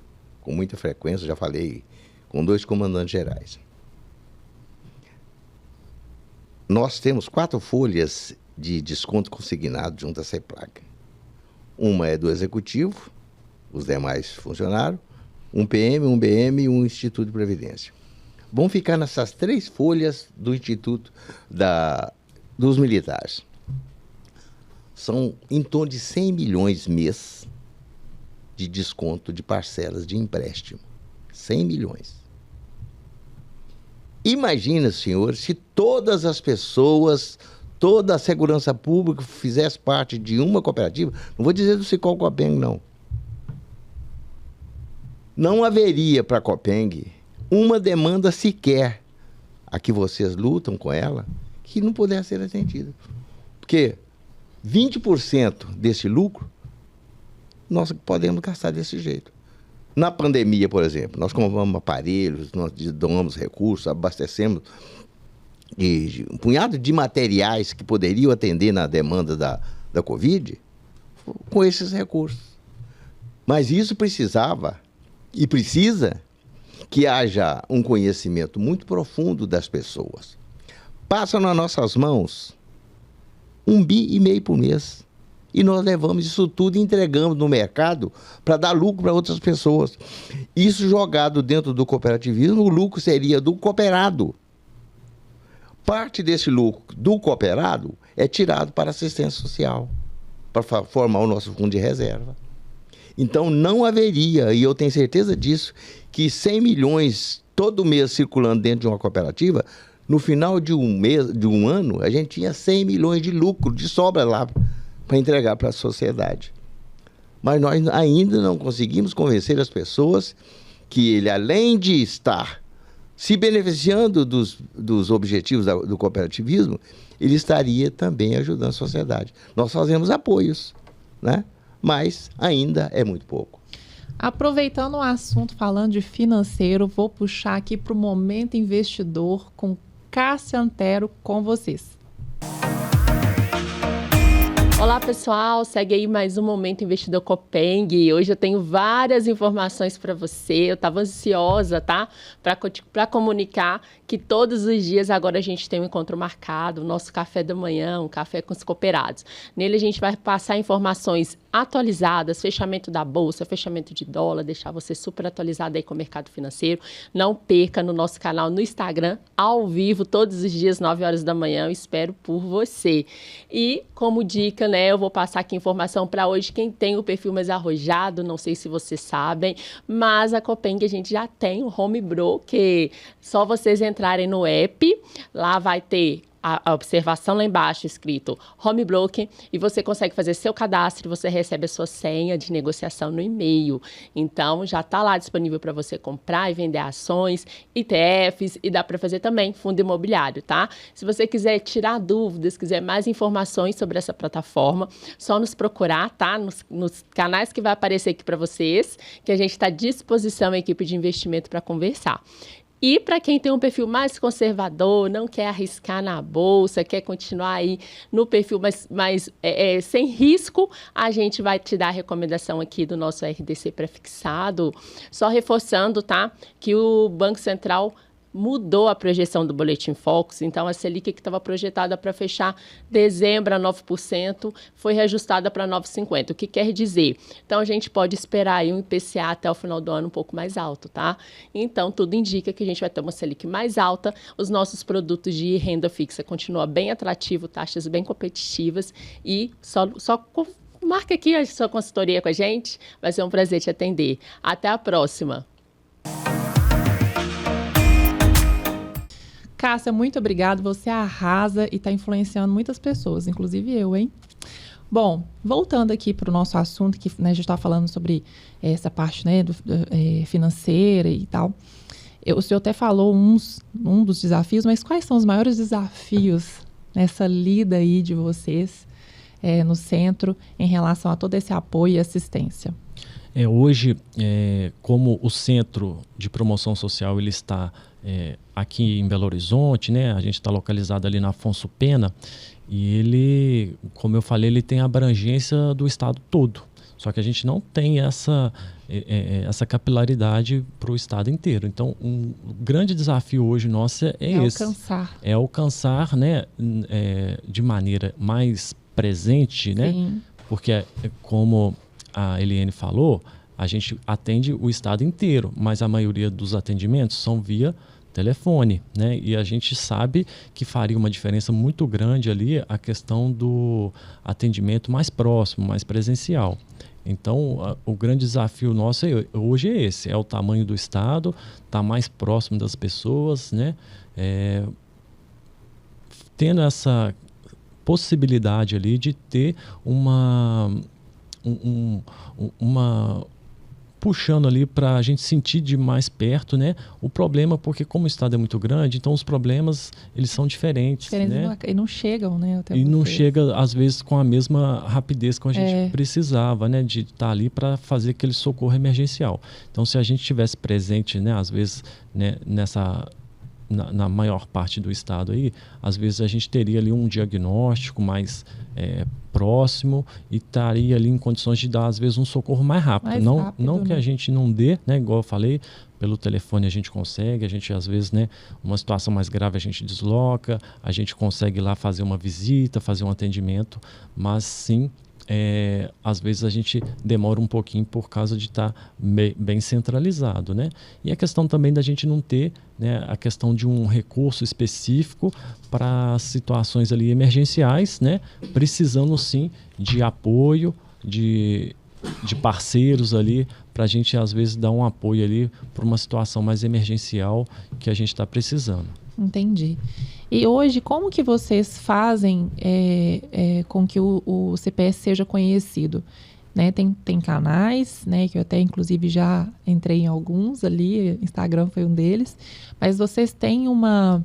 com muita frequência, já falei com 2 comandantes gerais. Nós temos 4 folhas de desconto consignado junto à CEPLAG. Uma é do Executivo, os demais funcionários, um PM, um BM e um Instituto de Previdência. Vão ficar nessas 3 folhas do Instituto dos Militares. São em torno de 100 milhões mês de desconto de parcelas de empréstimo. 100 milhões. Imagina, senhor, se todas as pessoas, toda a segurança pública fizesse parte de uma cooperativa, não vou dizer do Sicol Copeng, não. Não haveria para a Copeng uma demanda sequer, a que vocês lutam com ela, que não pudesse ser atendida. Porque 20% desse lucro nós podemos gastar desse jeito. Na pandemia, por exemplo, nós compramos aparelhos, nós doamos recursos, abastecemos de um punhado de materiais que poderiam atender na demanda da Covid com esses recursos. Mas isso precisava e precisa que haja um conhecimento muito profundo das pessoas. Passam nas nossas mãos 1,5 bi por mês. E nós levamos isso tudo e entregamos no mercado para dar lucro para outras pessoas. Isso jogado dentro do cooperativismo, o lucro seria do cooperado. Parte desse lucro do cooperado é tirado para assistência social, para formar o nosso fundo de reserva. Então não haveria, e eu tenho certeza disso, que 100 milhões todo mês circulando dentro de uma cooperativa, no final de um ano, a gente tinha 100 milhões de lucro, de sobra lá, para entregar para a sociedade. Mas nós ainda não conseguimos convencer as pessoas que ele, além de estar se beneficiando dos objetivos do cooperativismo, ele estaria também ajudando a sociedade. Nós fazemos apoios, né? Mas ainda é muito pouco. Aproveitando o assunto, falando de financeiro, vou puxar aqui para o Momento Investidor com Cássia Antero com vocês. Olá pessoal, segue aí mais um Momento Investidor Copeng. Hoje eu tenho várias informações para você. Eu estava ansiosa, tá? Para comunicar que todos os dias agora a gente tem um encontro marcado, o nosso café da manhã, um café com os cooperados. Nele a gente vai passar informações atualizadas, fechamento da bolsa, fechamento de dólar, deixar você super atualizado aí com o mercado financeiro. Não perca no nosso canal no Instagram, ao vivo, todos os dias, 9 horas da manhã. Eu espero por você. E como dica, né, eu vou passar aqui informação para hoje. Quem tem o perfil mais arrojado, não sei se vocês sabem, mas a Copeng a gente já tem o Home Broker. Só vocês entrarem no app, lá vai ter a observação lá embaixo escrito Home Broker e você consegue fazer seu cadastro, você recebe a sua senha de negociação no e-mail. Então, já está lá disponível para você comprar e vender ações, ETFs e dá para fazer também fundo imobiliário, tá? Se você quiser tirar dúvidas, quiser mais informações sobre essa plataforma, só nos procurar, tá? Nos canais que vai aparecer aqui para vocês, que a gente está à disposição, a equipe de investimento, para conversar. E para quem tem um perfil mais conservador, não quer arriscar na bolsa, quer continuar aí no perfil mais sem risco, a gente vai te dar a recomendação aqui do nosso RDC pré-fixado. Só reforçando, tá? Que o Banco Central mudou a projeção do Boletim Focus, então a Selic que estava projetada para fechar dezembro a 9%, foi reajustada para 9,50%. O que quer dizer? Então a gente pode esperar aí um IPCA até o final do ano um pouco mais alto, tá? Então tudo indica que a gente vai ter uma Selic mais alta, os nossos produtos de renda fixa continuam bem atrativos, taxas bem competitivas e só marca aqui a sua consultoria com a gente, vai ser um prazer te atender. Até a próxima! Cássia, muito obrigada. Você arrasa e está influenciando muitas pessoas, inclusive eu, hein? Bom, voltando aqui para o nosso assunto, que né, a gente está falando sobre essa parte né, financeira e tal. O senhor até falou um dos desafios, mas quais são os maiores desafios nessa lida aí de vocês no centro em relação a todo esse apoio e assistência? Hoje, como o Centro de Promoção Social ele está aqui em Belo Horizonte, né? A gente está localizado ali na Afonso Pena, e ele, como eu falei, ele tem a abrangência do estado todo. Só que a gente não tem essa capilaridade para o estado inteiro. Então, um grande desafio hoje nosso é esse. Alcançar, né, de maneira mais presente, né? Sim. Porque, como a Eliane falou, a gente atende o estado inteiro, mas a maioria dos atendimentos são via telefone, né? E a gente sabe que faria uma diferença muito grande ali a questão do atendimento mais próximo, mais presencial. Então, o grande desafio nosso hoje é esse, é o tamanho do estado, estar mais próximo das pessoas, né? Tendo essa possibilidade ali de ter uma puxando ali para a gente sentir de mais perto, né, o problema, porque como o estado é muito grande, então os problemas eles são diferentes, né? E não chegam, né? Até e não chega às vezes com a mesma rapidez que a gente precisava, né, de estar ali para fazer aquele socorro emergencial. Então, se a gente tivesse presente, né, às vezes, né, na maior parte do estado aí, às vezes a gente teria ali um diagnóstico mais próximo e estaria ali em condições de dar, às vezes, um socorro mais rápido. Não que a gente não dê, né? Igual eu falei, pelo telefone a gente consegue, a gente, às vezes, né, uma situação mais grave a gente desloca, a gente consegue ir lá fazer uma visita, fazer um atendimento, mas sim, às vezes a gente demora um pouquinho por causa de estar bem centralizado, né? E a questão também da gente não ter, né, a questão de um recurso específico para situações ali emergenciais, né? Precisando sim de apoio, de parceiros ali, para a gente às vezes dar um apoio ali para uma situação mais emergencial que a gente está precisando. Entendi. E hoje, como que vocês fazem com que o CPS seja conhecido? Né? Tem canais, né, que eu até inclusive já entrei em alguns ali, Instagram foi um deles, mas vocês têm uma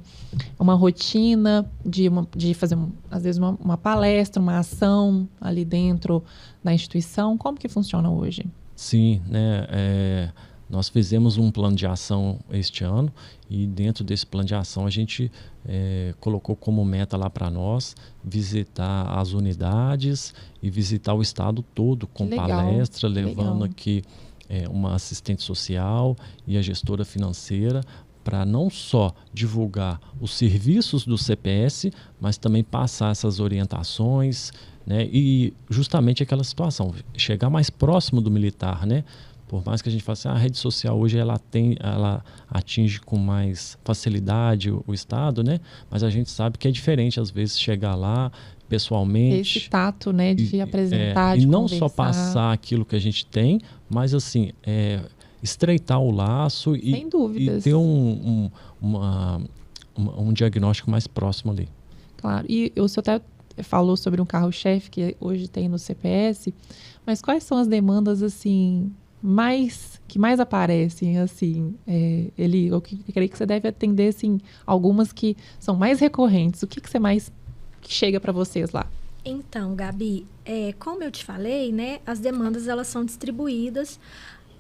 rotina de fazer, às vezes, uma palestra, uma ação ali dentro da instituição? Como que funciona hoje? Sim, né, nós fizemos um plano de ação este ano e dentro desse plano de ação a gente colocou como meta lá para nós visitar as unidades e visitar o estado todo com palestra, levando aqui uma assistente social e a gestora financeira para não só divulgar os serviços do CPS, mas também passar essas orientações, né, e justamente aquela situação, chegar mais próximo do militar, né? Por mais que a gente fale assim, a rede social hoje ela atinge com mais facilidade o estado, né? Mas a gente sabe que é diferente às vezes chegar lá pessoalmente. Esse tato, né, de apresentar, de e não conversar. só passar aquilo que a gente tem, mas assim estreitar o laço e ter um diagnóstico mais próximo ali. Claro. E o senhor até falou sobre um carro-chefe que hoje tem no CPS, mas quais são as demandas assim que mais aparecem, assim, eu creio que você deve atender, assim, algumas que são mais recorrentes. O que você mais chega para vocês lá? Então, Gabi, como eu te falei, né, as demandas elas são distribuídas.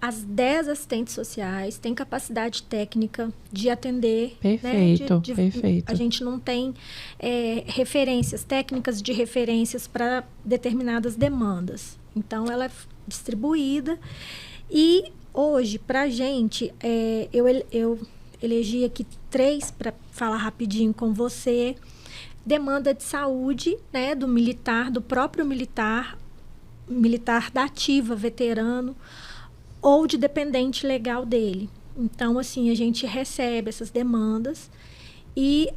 As 10 assistentes sociais têm capacidade técnica de atender. Perfeito, né, perfeito. A gente não tem referências, técnicas de referências para determinadas demandas. Então, ela é distribuída. E hoje, para a gente, eu elegi aqui 3 para falar rapidinho com você. Demanda de saúde, né, do militar, do próprio militar da ativa, veterano, ou de dependente legal dele. Então, assim, a gente recebe essas demandas e,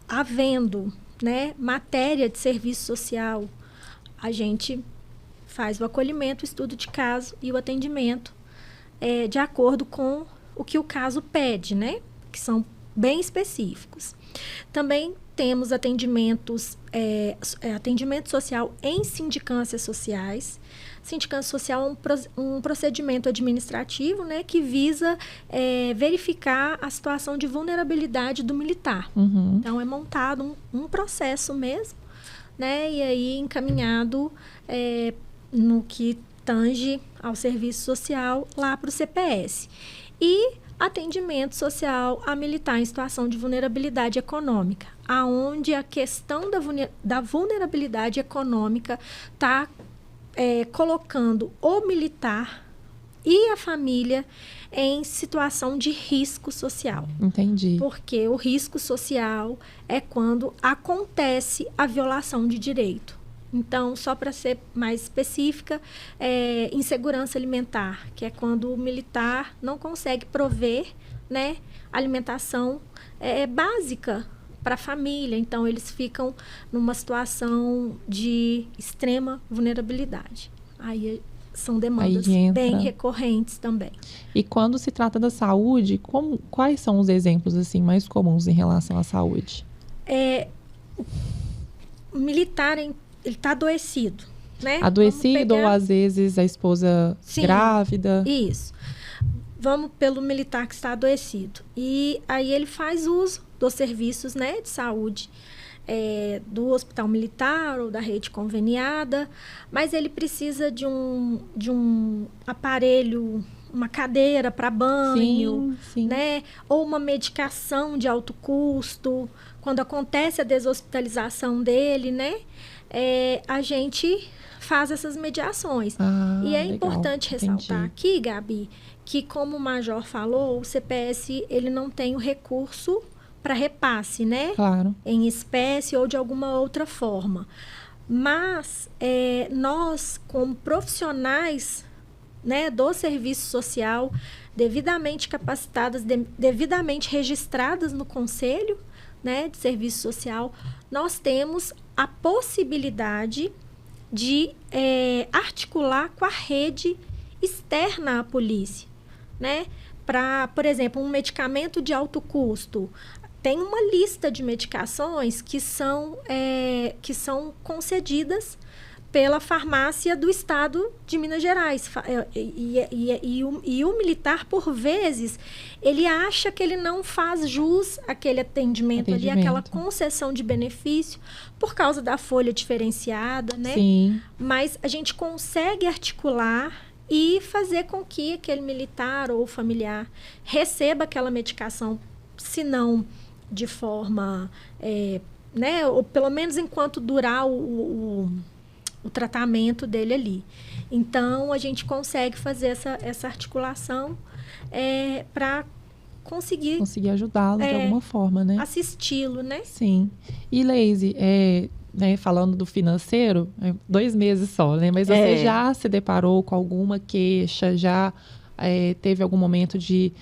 havendo, né, matéria de serviço social, a gente faz o acolhimento, o estudo de caso e o atendimento de acordo com o que o caso pede, né? Que são bem específicos. Também temos atendimento social em sindicâncias sociais. Sindicância social é um procedimento administrativo, né, que visa verificar a situação de vulnerabilidade do militar. Então, é montado um processo mesmo, né, e aí encaminhado no que tange ao serviço social lá para o CPS. E atendimento social a militar em situação de vulnerabilidade econômica, aonde a questão da vulnerabilidade econômica está colocando o militar e a família em situação de risco social. Entendi. Porque o risco social é quando acontece a violação de direito. Então, só para ser mais específica, insegurança alimentar, que é quando o militar não consegue prover, né, alimentação básica para a família. Então, eles ficam numa situação de extrema vulnerabilidade. Aí são demandas bem recorrentes também. E quando se trata da saúde, quais são os exemplos assim, mais comuns em relação à saúde? O militar ele está adoecido, né? Adoecido ou às vezes a esposa grávida. Isso. Vamos pelo militar que está adoecido. E aí ele faz uso dos serviços, né, de saúde do hospital militar ou da rede conveniada, mas ele precisa de um aparelho, uma cadeira para banho, sim. né? Ou uma medicação de alto custo. Quando acontece a deshospitalização dele, né? A gente faz essas mediações. E é importante ressaltar aqui, Gabi, que como o Major falou, o CPS ele não tem o recurso para repasse, né? Claro. Em espécie ou de alguma outra forma. Mas nós, como profissionais, né, do serviço social, devidamente capacitadas, devidamente registradas no Conselho, né, de Serviço Social, nós temos a possibilidade de articular com a rede externa à polícia, né? Para, por exemplo, um medicamento de alto custo. Tem uma lista de medicações que são concedidas pela farmácia do estado de Minas Gerais. E o militar, por vezes, ele acha que ele não faz jus àquele atendimento. Ali, aquela concessão de benefício, por causa da folha diferenciada, né? Sim. Mas a gente consegue articular e fazer com que aquele militar ou familiar receba aquela medicação, se não de forma, né? Ou pelo menos enquanto durar o tratamento dele ali. Então, a gente consegue fazer essa articulação para conseguir ajudá-lo de alguma forma, né? Assisti-lo, né? Sim. E, Leise, né, falando do financeiro, 2 meses só, né? Mas você já se deparou com alguma queixa, já teve algum momento de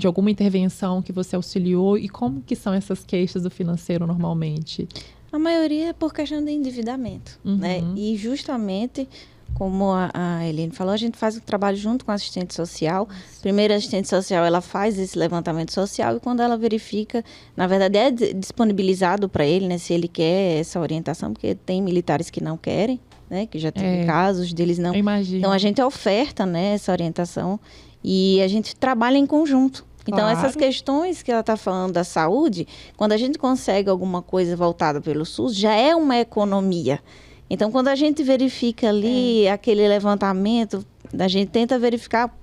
alguma intervenção que você auxiliou? E como que são essas queixas do financeiro normalmente? A maioria é por questão de endividamento, né? E justamente, como a Eline falou, a gente faz o trabalho junto com a assistente social. Primeiro, a assistente social, ela faz esse levantamento social e quando ela verifica, na verdade, é disponibilizado para ele, né? Se ele quer essa orientação, porque tem militares que não querem, né? Que já teve casos deles não. Então, a gente oferta, né, essa orientação e a gente trabalha em conjunto. Então, essas questões que ela está falando da saúde, quando a gente consegue alguma coisa voltada pelo SUS, já é uma economia. Então, quando a gente verifica ali aquele levantamento, a gente tenta verificar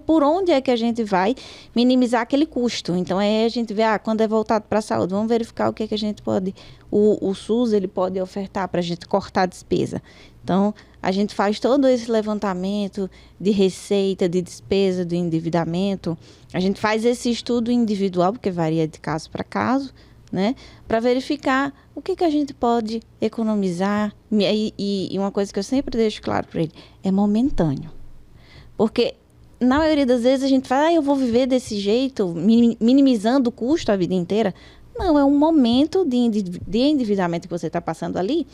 por onde é que a gente vai minimizar aquele custo. Então, aí a gente vê, quando é voltado para a saúde, vamos verificar o que é que a gente pode... O SUS, ele pode ofertar para a gente cortar a despesa. Então, a gente faz todo esse levantamento de receita, de despesa, do endividamento. A gente faz esse estudo individual, porque varia de caso para caso, né? Para verificar o que a gente pode economizar. E uma coisa que eu sempre deixo claro para ele, é momentâneo. Porque, na maioria das vezes, a gente fala, eu vou viver desse jeito, minimizando o custo a vida inteira. Não, é um momento de endividamento que você está passando ali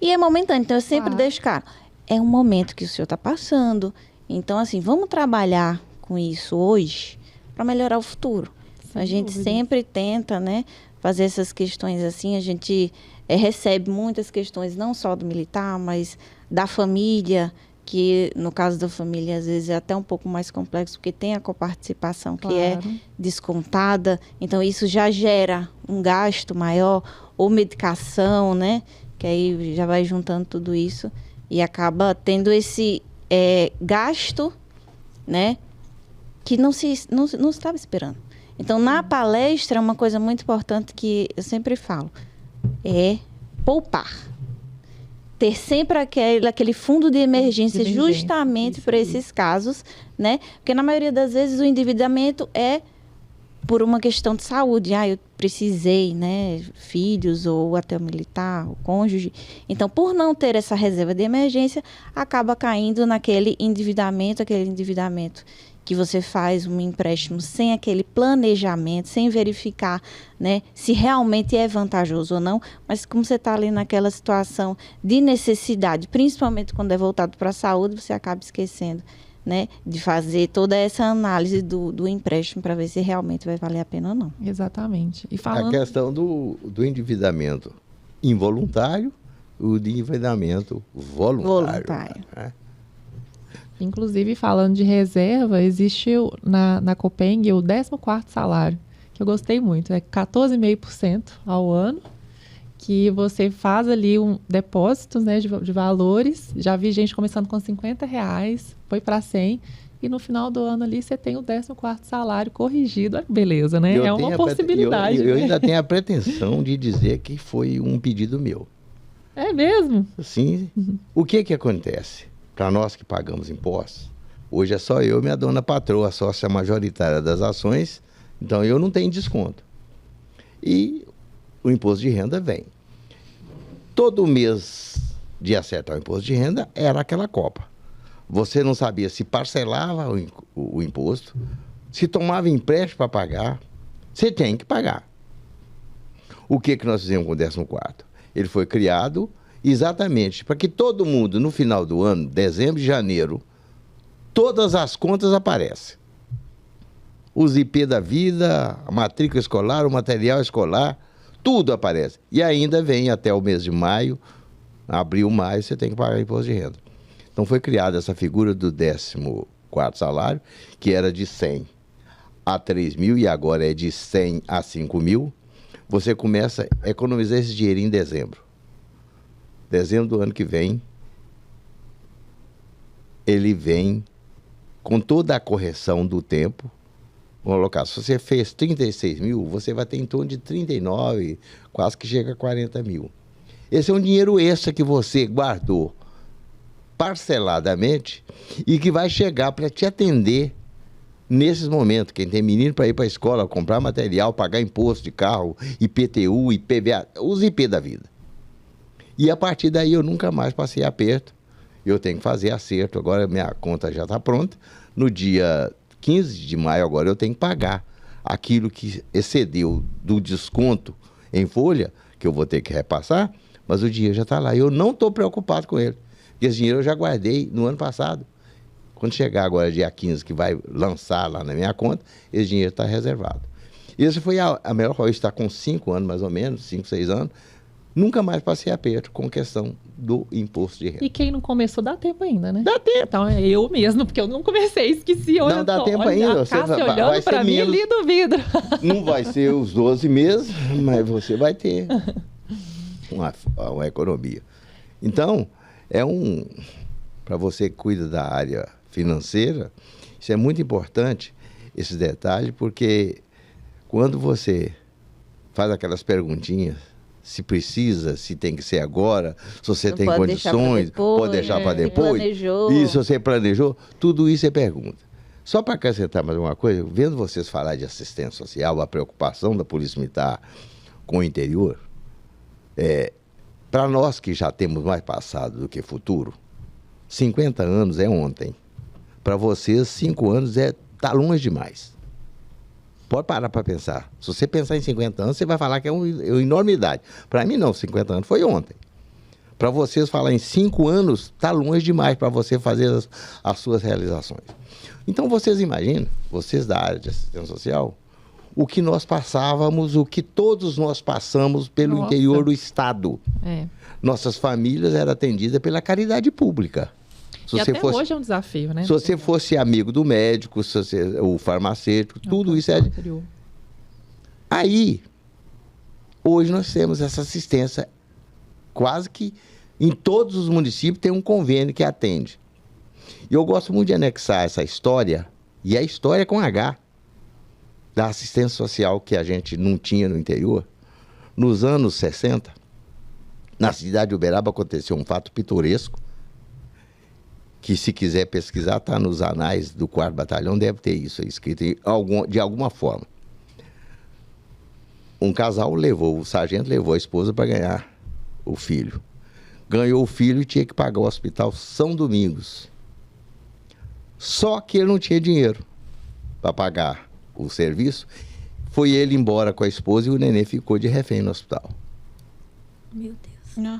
e é momentâneo. Então, eu sempre deixo claro, é um momento que o senhor está passando. Então, assim, vamos trabalhar com isso hoje para melhorar o futuro. A gente sempre tenta, né, fazer essas questões assim. A gente recebe muitas questões, não só do militar, mas da família, que no caso da família às vezes é até um pouco mais complexo, porque tem a coparticipação que é descontada, então isso já gera um gasto maior, ou medicação, né? Que aí já vai juntando tudo isso e acaba tendo esse gasto, né? Que não estava esperando. Então, na palestra, uma coisa muito importante que eu sempre falo é poupar. Ter sempre aquele fundo de emergência justamente para esses casos, né? Porque na maioria das vezes o endividamento é por uma questão de saúde. Eu precisei, né? Filhos ou até o militar, o cônjuge. Então, por não ter essa reserva de emergência, acaba caindo naquele endividamento que você faz um empréstimo sem aquele planejamento, sem verificar, né, se realmente é vantajoso ou não, mas como você está ali naquela situação de necessidade, principalmente quando é voltado para a saúde, você acaba esquecendo, né, de fazer toda essa análise do empréstimo para ver se realmente vai valer a pena ou não. Exatamente. E a questão do endividamento involuntário e o de endividamento voluntário. Né? Inclusive, falando de reserva, existe na Copeng o 14º salário, que eu gostei muito. É 14,5% ao ano, que você faz ali depósitos, né, de valores. Já vi gente começando com R$50, foi para 100, e no final do ano ali você tem o 14º salário corrigido. Beleza, né? É uma possibilidade. Eu ainda tenho a pretensão de dizer que foi um pedido meu. É mesmo? Sim. O que acontece? Para nós que pagamos impostos, hoje é só eu e minha dona patroa, sócia majoritária das ações, então eu não tenho desconto. E o imposto de renda vem. Todo mês de acertar o imposto de renda era aquela copa. Você não sabia se parcelava o imposto, se tomava empréstimo para pagar, você tem que pagar. O que nós fizemos com o 14º? Ele foi criado exatamente para que todo mundo, no final do ano, dezembro e janeiro, todas as contas aparecem. Os IP da vida, a matrícula escolar, o material escolar, tudo aparece. E ainda vem até o mês de maio, abril, maio, você tem que pagar imposto de renda. Então foi criada essa figura do 14º salário, que era de 100 a 3 mil e agora é de 100 a 5 mil. Você começa a economizar esse dinheiro em dezembro. Dezembro do ano que vem, ele vem com toda a correção do tempo. Vamos colocar, se você fez 36 mil, você vai ter em torno de 39, quase que chega a 40 mil. Esse é um dinheiro extra que você guardou parceladamente e que vai chegar para te atender nesses momentos. Quem tem menino para ir para a escola, comprar material, pagar imposto de carro, IPTU, IPVA, os IP da vida. E a partir daí eu nunca mais passei aperto. Eu tenho que fazer acerto. Agora minha conta já está pronta. No dia 15 de maio agora eu tenho que pagar aquilo que excedeu do desconto em folha, que eu vou ter que repassar, mas o dinheiro já está lá. Eu não estou preocupado com ele. Porque esse dinheiro eu já guardei no ano passado. Quando chegar agora dia 15, que vai lançar lá na minha conta, esse dinheiro está reservado. Isso foi a melhor coisa. Está com 5 anos mais ou menos, 5, 6 anos. Nunca mais passei aperto com questão do imposto de renda. E quem não começou, dá tempo ainda, né? Dá tempo. Então é eu mesmo, porque eu não comecei, esqueci. Olha, não, dá tempo ainda. A Cássia olhando para mim ali do vidro. Não vai ser os 12 meses, mas você vai ter uma economia. Então, para você que cuida da área financeira, isso é muito importante, esse detalhe, porque quando você faz aquelas perguntinhas, se precisa, se tem que ser agora, se você não tem condições, pode deixar para depois. Planejou. Isso, você planejou, tudo isso é pergunta. Só para acrescentar mais uma coisa, vendo vocês falar de assistência social, a preocupação da Polícia Militar com o interior, para nós que já temos mais passado do que futuro, 50 anos é ontem. Para vocês, 5 anos tá longe demais. Pode parar para pensar. Se você pensar em 50 anos, você vai falar que é uma enormidade. Para mim, não. 50 anos foi ontem. Para vocês falar em 5 anos, está longe demais para você fazer as suas realizações. Então, vocês imaginam, vocês da área de assistência social, o que nós passávamos, o que todos nós passamos pelo interior do estado. Nossas famílias eram atendidas pela caridade pública. E até hoje é um desafio, né? Se você fosse amigo do médico, o farmacêutico, tudo isso é... Aí, hoje nós temos essa assistência quase que em todos os municípios tem um convênio que atende. E eu gosto muito de anexar essa história, e a história com H, da assistência social que a gente não tinha no interior. Nos anos 60, na cidade de Uberaba aconteceu um fato pitoresco, que se quiser pesquisar, está nos anais do 4º Batalhão, deve ter isso escrito de alguma forma. Um casal o sargento levou a esposa para ganhar o filho. Ganhou o filho e tinha que pagar o hospital São Domingos. Só que ele não tinha dinheiro para pagar o serviço. Foi ele embora com a esposa e o neném ficou de refém no hospital. Meu Deus. Não.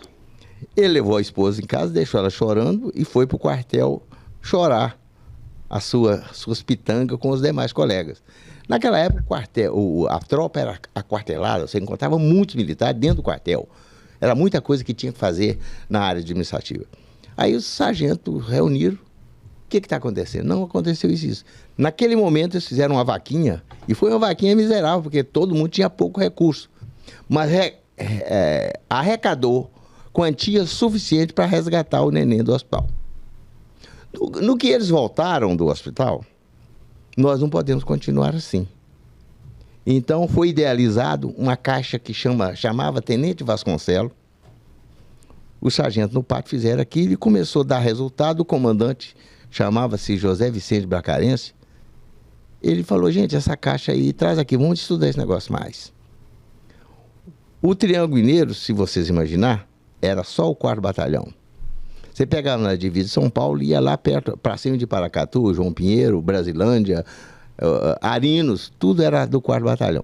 Ele levou a esposa em casa, deixou ela chorando e foi para o quartel chorar as suas pitangas com os demais colegas. Naquela época, a tropa era aquartelada, você encontrava muitos militares dentro do quartel. Era muita coisa que tinha que fazer na área administrativa. Aí os sargentos reuniram. O que está acontecendo? Não aconteceu isso. Naquele momento, eles fizeram uma vaquinha, e foi uma vaquinha miserável, porque todo mundo tinha pouco recurso. Mas arrecadou quantia suficiente para resgatar o neném do hospital. No que eles voltaram do hospital, nós não podemos continuar assim. Então foi idealizado uma caixa que chamava Tenente Vasconcelos. O sargento no pátio fizeram aquilo e começou a dar resultado. O comandante chamava-se José Vicente Bracarense. Ele falou, gente, essa caixa aí, traz aqui, vamos estudar esse negócio mais. O Triângulo Mineiro, se vocês imaginar, era só o 4º Batalhão. Você pegava na divisa de São Paulo e ia lá perto, para cima de Paracatu, João Pinheiro, Brasilândia, Arinos, tudo era do 4º Batalhão.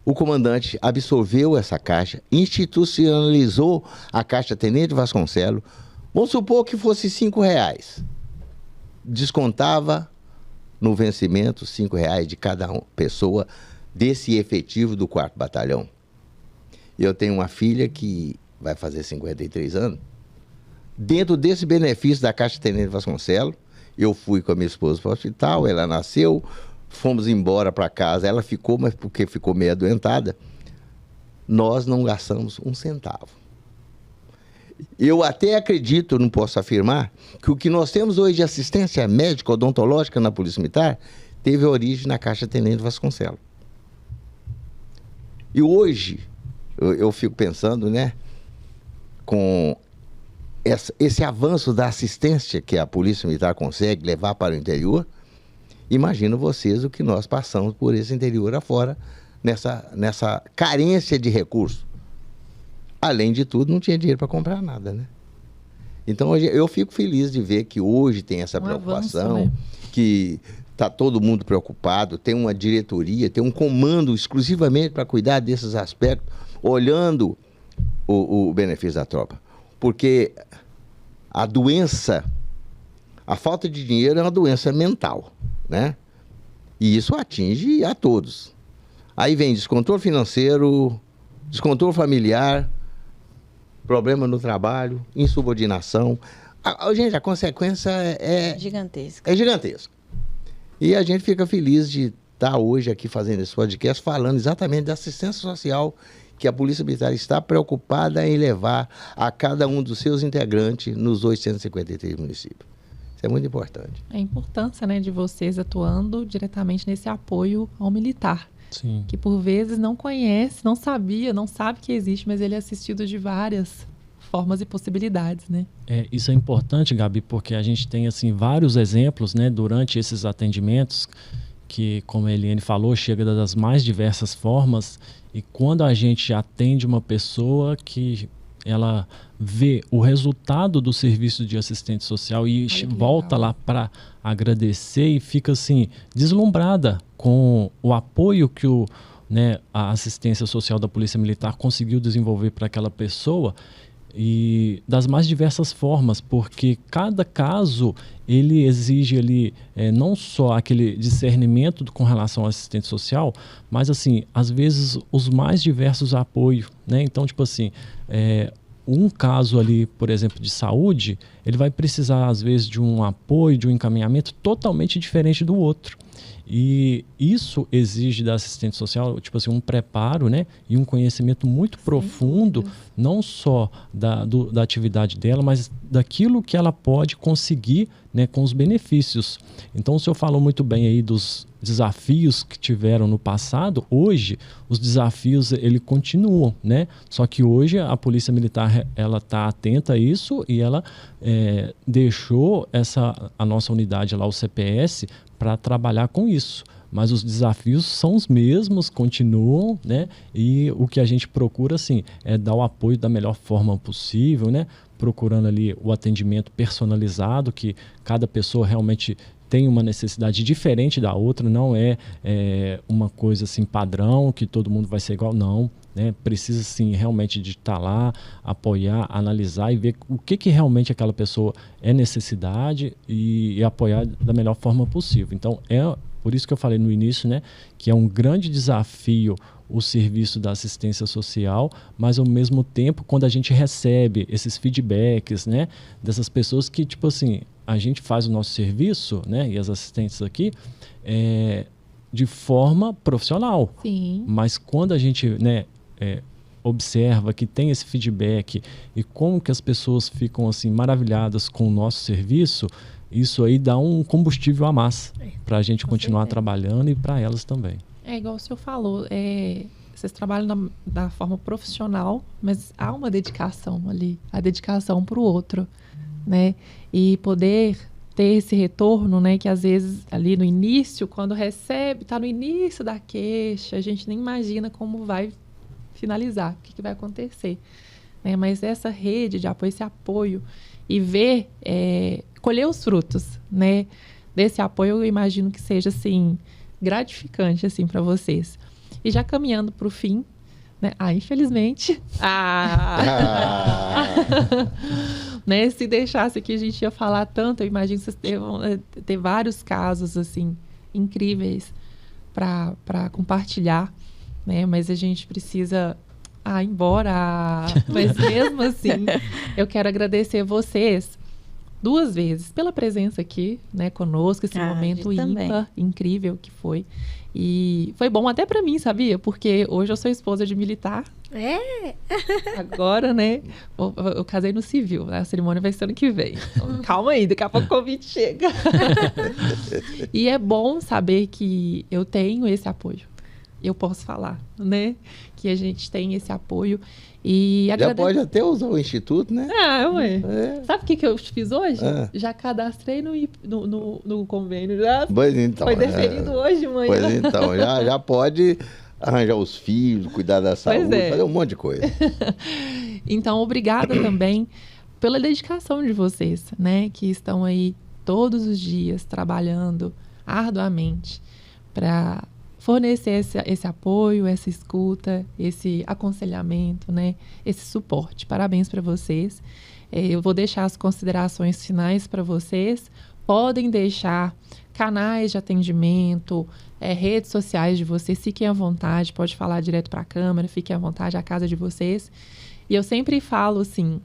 O comandante absorveu essa caixa, institucionalizou a caixa Tenente Vasconcelos. Vamos supor que fosse R$5. Descontava no vencimento R$5 de cada pessoa desse efetivo do 4º Batalhão. Eu tenho uma filha que vai fazer 53 anos. Dentro desse benefício da Caixa Tenente Vasconcelos, eu fui com a minha esposa para o hospital, ela nasceu, fomos embora para casa, ela ficou, mas porque ficou meio adoentada, nós não gastamos um centavo. Eu até acredito, não posso afirmar, que o que nós temos hoje de assistência médica odontológica na Polícia Militar teve origem na Caixa Tenente Vasconcelos. E hoje, eu fico pensando, né, com esse avanço da assistência que a Polícia Militar consegue levar para o interior, imagino vocês o que nós passamos por esse interior afora, nessa carência de recursos. Além de tudo, não tinha dinheiro para comprar nada, né? Então, hoje, eu fico feliz de ver que hoje tem essa preocupação, avanço, né? Que está todo mundo preocupado, tem uma diretoria, tem um comando exclusivamente para cuidar desses aspectos, olhando o benefício da tropa. Porque a doença, a falta de dinheiro é uma doença mental, né? E isso atinge a todos. Aí vem descontrole financeiro, descontrole familiar, problema no trabalho, insubordinação. Gente, a consequência é gigantesca. É gigantesca. E a gente fica feliz de estar hoje aqui fazendo esse podcast, falando exatamente da assistência social que a Polícia Militar está preocupada em levar a cada um dos seus integrantes nos 853 municípios. Isso é muito importante. A importância, né, de vocês atuando diretamente nesse apoio ao militar. Sim. Que por vezes não conhece, não sabia, não sabe que existe, mas ele é assistido de várias formas e possibilidades, né? Isso é importante, Gabi, porque a gente tem assim vários exemplos, né, durante esses atendimentos que, como a Eliane falou, chega das mais diversas formas, e quando a gente atende uma pessoa que ela vê o resultado do serviço de assistente social e volta lá para agradecer e fica assim deslumbrada com o apoio que a assistência social da Polícia Militar conseguiu desenvolver para aquela pessoa, e das mais diversas formas, porque cada caso ele exige ali não só aquele discernimento com relação ao assistente social, mas assim, às vezes os mais diversos apoios, né? Então, tipo assim, um caso ali, por exemplo, de saúde, ele vai precisar às vezes de um apoio, de um encaminhamento totalmente diferente do outro. E isso exige da assistente social, tipo assim, um preparo, né, e um conhecimento muito profundo, não só da atividade dela, mas daquilo que ela pode conseguir, né, com os benefícios. Então, o senhor falou muito bem aí dos desafios que tiveram no passado. Hoje, os desafios, ele continuam, né? Só que hoje a Polícia Militar, ela está atenta a isso e ela deixou a nossa unidade lá, o CPS, para trabalhar com isso. Mas os desafios são os mesmos, continuam, né? E o que a gente procura, assim, é dar o apoio da melhor forma possível, né? Procurando ali o atendimento personalizado, que cada pessoa realmente tem uma necessidade diferente da outra, não é uma coisa assim padrão, que todo mundo vai ser igual, não. Né? Precisa sim realmente de estar lá, apoiar, analisar e ver o que realmente aquela pessoa é necessidade e apoiar da melhor forma possível. Então, por isso que eu falei no início, né, que é um grande desafio o serviço da assistência social, mas ao mesmo tempo, quando a gente recebe esses feedbacks, né, dessas pessoas que, tipo assim, a gente faz o nosso serviço, né, e as assistentes aqui, de forma profissional. Sim. Mas quando a gente, né, observa que tem esse feedback e como que as pessoas ficam assim maravilhadas com o nosso serviço, isso aí dá um combustível a mais para a gente continuar trabalhando e para elas também. É igual o senhor falou, vocês trabalham da forma profissional, mas há uma dedicação ali, a dedicação para o outro, né? E poder ter esse retorno, né? Que às vezes ali no início, quando recebe, está no início da queixa, a gente nem imagina como vai finalizar, o que vai acontecer, né? Mas essa rede de apoio, esse apoio e ver, colher os frutos, né? Desse apoio, eu imagino que seja assim gratificante assim para vocês. E já caminhando para o fim, né? Infelizmente, né? Se deixasse aqui a gente ia falar tanto. Eu imagino que vocês vão ter vários casos assim incríveis para compartilhar, né? Mas a gente precisa ir embora. Mas mesmo assim, eu quero agradecer vocês 2 vezes pela presença aqui, né, conosco, esse momento ímpar, incrível que foi. E foi bom até para mim, sabia? Porque hoje eu sou esposa de militar. Agora, né? Eu casei no civil, a cerimônia vai ser ano que vem. Então, calma aí, daqui a pouco o convite chega. E é bom saber que eu tenho esse apoio. Eu posso falar, né? Que a gente tem esse apoio. E já pode até usar o instituto, né? Ué. Sabe o que eu fiz hoje? Já cadastrei no convênio. Pois então, foi deferido hoje, mãe. Pois então, já pode arranjar os filhos, cuidar da saúde, fazer um monte de coisa. Então, obrigada também pela dedicação de vocês, né? Que estão aí todos os dias trabalhando arduamente para fornecer esse apoio, essa escuta, esse aconselhamento, né? Esse suporte. Parabéns para vocês. Eu vou deixar as considerações finais para vocês. Podem deixar canais de atendimento, redes sociais de vocês. Fiquem à vontade, pode falar direto para a câmera, fiquem à vontade, a casa de vocês. E eu sempre falo assim,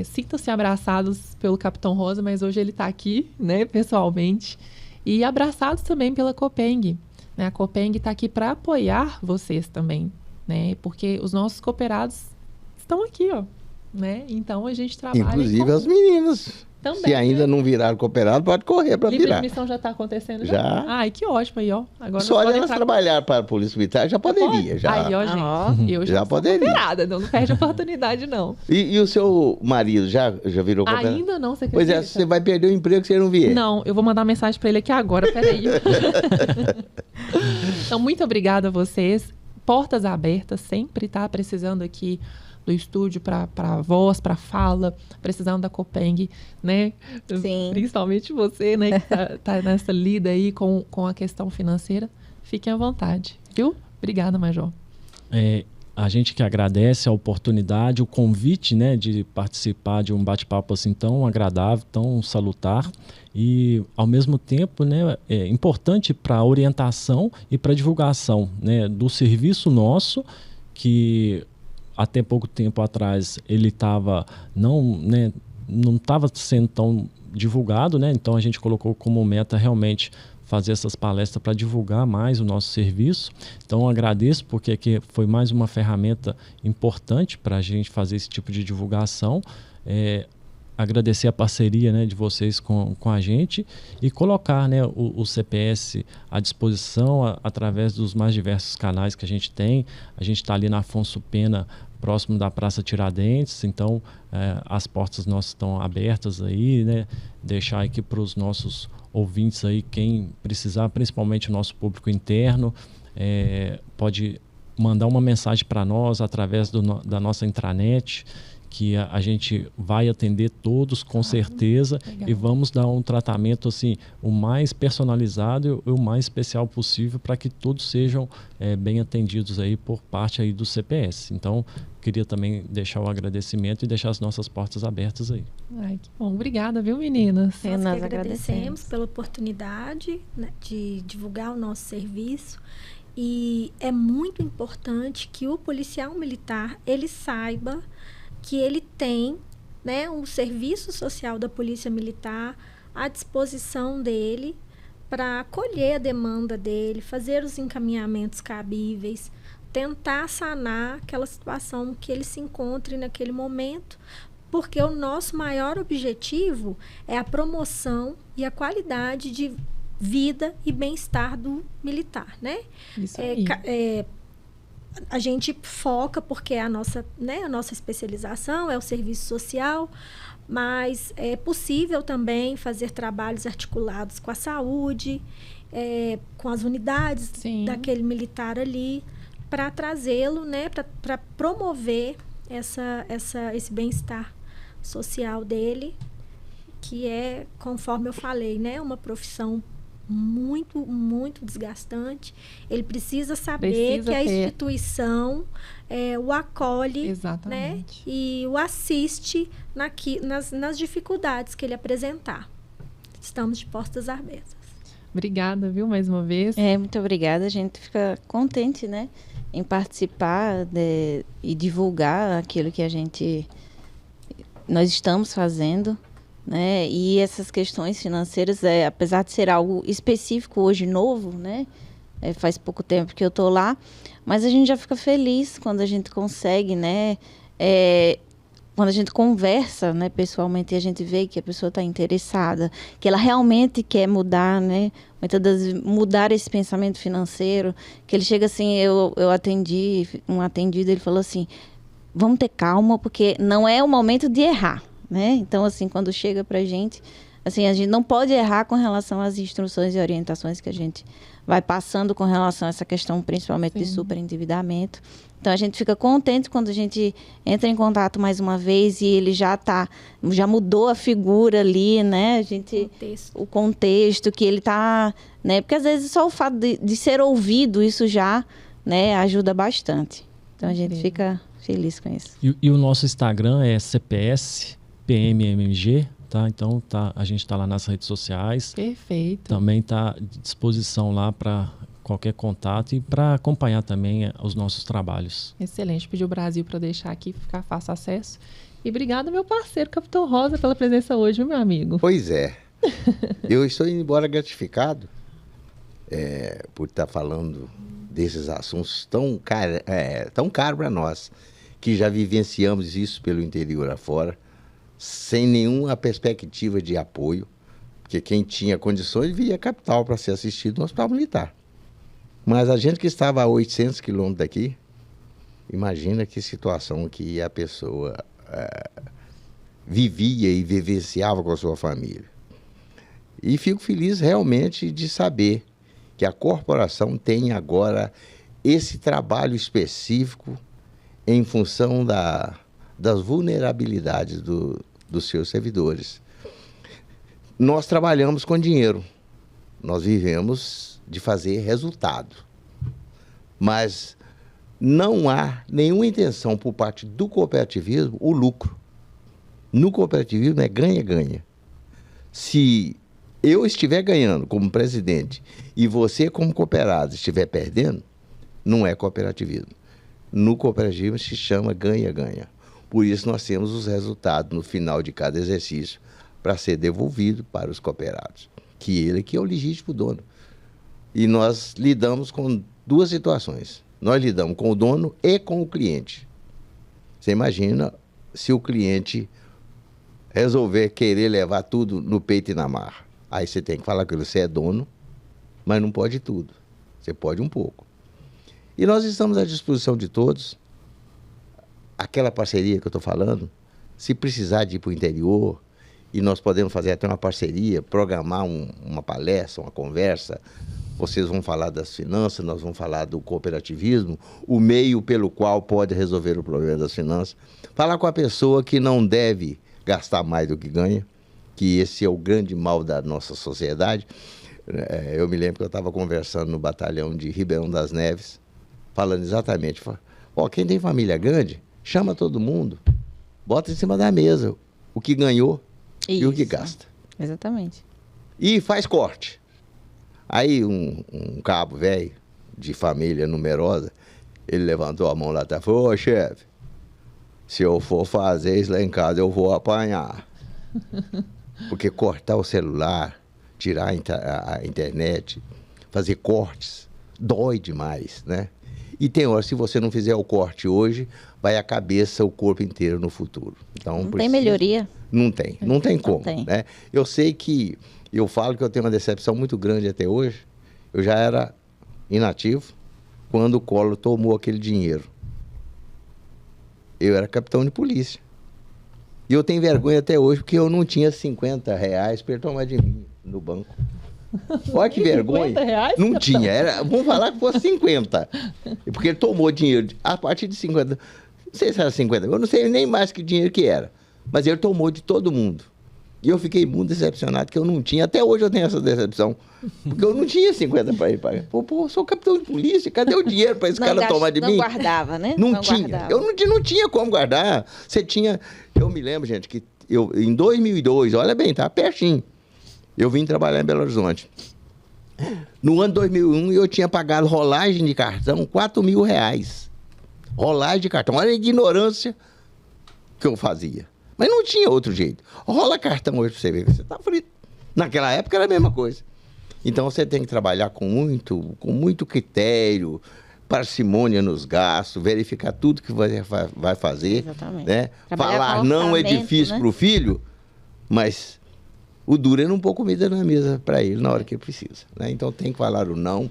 sintam-se abraçados pelo Capitão Rosa, mas hoje ele está aqui, né, pessoalmente. E abraçados também pela Copeng. A Copeng está aqui para apoiar vocês também, né? Porque os nossos cooperados estão aqui, ó, né? Então a gente trabalha. Inclusive as meninas. Também, se ainda não viraram cooperado, pode correr para virar. Livre admissão já está acontecendo? Já. Ai, que ótimo aí, ó. Agora só elas trabalhar para a Polícia Militar já poderia. Já. Aí, ó, gente. Eu já poderia. Cooperada, não perde a oportunidade, não. E o seu marido já virou cooperado? Ainda não, você acredita? Pois você vai perder o emprego se você não vier. Não, eu vou mandar uma mensagem para ele aqui agora, peraí. Então, muito obrigada a vocês. Portas abertas, sempre tá precisando aqui do estúdio para voz, para fala, precisando da Copeng, né? Sim. Principalmente você, né, que tá nessa lida aí com a questão financeira. Fiquem à vontade, viu? Obrigada, Major. A gente que agradece a oportunidade, o convite, né, de participar de um bate-papo assim tão agradável, tão salutar e, ao mesmo tempo, né, é importante para a orientação e para a divulgação, né, do serviço nosso, que até pouco tempo atrás ele estava não estava sendo tão divulgado, né? Então a gente colocou como meta realmente fazer essas palestras para divulgar mais o nosso serviço. Então agradeço porque aqui foi mais uma ferramenta importante para a gente fazer esse tipo de divulgação. Agradecer a parceria, né, de vocês com a gente e colocar, né, o CPS à disposição através dos mais diversos canais que a gente tem. A gente está ali na Afonso Pena, próximo da Praça Tiradentes, então as portas nossas estão abertas aí, né? Deixar aqui para os nossos ouvintes aí, quem precisar, principalmente o nosso público interno, pode mandar uma mensagem para nós através da nossa intranet, que a gente vai atender todos com certeza. Legal. E vamos dar um tratamento assim, o mais personalizado e o mais especial possível para que todos sejam bem atendidos aí por parte aí do CPS. Então, queria também deixar o agradecimento e deixar as nossas portas abertas aí. Ai, que bom. Obrigada, viu, meninas? Nós agradecemos pela oportunidade, né, de divulgar o nosso serviço. E é muito importante que o policial militar, ele saiba que ele tem, né, um serviço social da Polícia Militar à disposição dele para acolher a demanda dele, fazer os encaminhamentos cabíveis, tentar sanar aquela situação que ele se encontre naquele momento, porque o nosso maior objetivo é a promoção e a qualidade de vida e bem-estar do militar, né? Isso aí. A gente foca porque a nossa especialização é o serviço social, mas é possível também fazer trabalhos articulados com a saúde, com as unidades daquele militar ali, para trazê-lo, né, para promover esse bem-estar social dele, que é, conforme eu falei, né, uma profissão muito, muito desgastante. Ele precisa saber que a instituição o acolhe, né, e o assiste nas dificuldades que ele apresentar. Estamos de portas abertas. Obrigada, viu, mais uma vez. Muito obrigada. A gente fica contente, né, em participar e divulgar aquilo que nós estamos fazendo. Né? E essas questões financeiras, apesar de ser algo específico hoje, novo, né? Faz pouco tempo que eu estou lá, mas a gente já fica feliz quando a gente consegue, né? Quando a gente conversa, né, pessoalmente, e a gente vê que a pessoa está interessada, que ela realmente quer mudar, né? Muitas das vezes mudar esse pensamento financeiro, que ele chega assim, eu atendi um atendido, ele falou assim, vamos ter calma, porque não é o momento de errar. Né? Então, assim, quando chega para a gente não pode errar com relação às instruções e orientações que a gente vai passando com relação a essa questão, principalmente de superendividamento. Então, a gente fica contente quando a gente entra em contato mais uma vez e ele já mudou a figura ali, né? O contexto que ele está, né? Porque, às vezes, só o fato de ser ouvido, isso já, né, ajuda bastante. Então, a gente fica feliz com isso. E o nosso Instagram é CPS PMMG, tá? Então a gente está lá nas redes sociais. Perfeito. Também está à disposição lá para qualquer contato e para acompanhar também os nossos trabalhos. Excelente. Pedi o Brasil para deixar aqui, ficar fácil acesso. E obrigado, meu parceiro, Capitão Rosa, pela presença hoje, meu amigo. Pois é. Eu estou indo embora gratificado por estar falando desses assuntos tão caros para nós, que já vivenciamos isso pelo interior afora, sem nenhuma perspectiva de apoio, porque quem tinha condições via a capital para ser assistido no hospital militar. Mas a gente que estava a 800 quilômetros daqui, imagina que situação que a pessoa vivia e vivenciava com a sua família. E fico feliz realmente de saber que a corporação tem agora esse trabalho específico em função das vulnerabilidades dos seus servidores. Nós trabalhamos com dinheiro, nós vivemos de fazer resultado, mas não há nenhuma intenção por parte do cooperativismo o lucro. No cooperativismo é ganha-ganha. Se eu estiver ganhando como presidente e você como cooperado estiver perdendo, não é cooperativismo. No cooperativismo se chama ganha-ganha. Por isso nós temos os resultados no final de cada exercício para ser devolvido para os cooperados, que ele que é o legítimo dono. E nós lidamos com duas situações. Nós lidamos com o dono e com o cliente. Você imagina se o cliente resolver querer levar tudo no peito e na marra. Aí você tem que falar que você é dono, mas não pode tudo. Você pode um pouco. E nós estamos à disposição de todos. Aquela parceria que eu estou falando, se precisar de ir para o interior, e nós podemos fazer até uma parceria, programar uma palestra, uma conversa, vocês vão falar das finanças, nós vamos falar do cooperativismo, o meio pelo qual pode resolver o problema das finanças. Falar com a pessoa que não deve gastar mais do que ganha, que esse é o grande mal da nossa sociedade. Eu me lembro que eu estava conversando no batalhão de Ribeirão das Neves, falando exatamente, quem tem família grande, chama todo mundo, bota em cima da mesa o que ganhou e o que gasta. Exatamente. E faz corte. Aí um cabo velho, de família numerosa, ele levantou a mão lá atrás e falou: ô chefe, se eu for fazer isso lá em casa, eu vou apanhar. Porque cortar o celular, tirar a internet, fazer cortes, dói demais, né? E tem hora, se você não fizer o corte hoje, vai a cabeça, o corpo inteiro no futuro. Então, não tem melhoria? Não tem como. Né? Eu sei que, eu falo que eu tenho uma decepção muito grande até hoje. Eu já era inativo quando o Collor tomou aquele dinheiro. Eu era capitão de polícia. E eu tenho vergonha até hoje porque eu não tinha R$50 para ele tomar de mim no banco. Olha que vergonha. R$50? Não tinha. Vamos falar que fosse 50. Porque ele tomou dinheiro a partir de 50. Não sei se era 50. Eu não sei nem mais que dinheiro que era. Mas ele tomou de todo mundo. E eu fiquei muito decepcionado que eu não tinha. Até hoje eu tenho essa decepção. Porque eu não tinha 50 para ele pagar. Pô, eu sou capitão de polícia. Cadê o dinheiro para esse cara tomar de mim? Não guardava, né? Não tinha. Guardava. Eu não tinha como guardar. Você tinha... Eu me lembro, gente, que em 2002, olha bem, tá pertinho. Eu vim trabalhar em Belo Horizonte. No ano 2001, eu tinha pagado rolagem de cartão R$4.000. Rolagem de cartão. Olha a ignorância que eu fazia. Mas não tinha outro jeito. Rola cartão hoje pra você ver que você tá frito. Naquela época era a mesma coisa. Então você tem que trabalhar com muito critério, parcimônia nos gastos, verificar tudo que vai fazer. Exatamente. Né? Falar não é difícil, né? Para o filho, mas o duro é não pôr comida na mesa para ele na hora que ele precisa. Né? Então tem que falar o não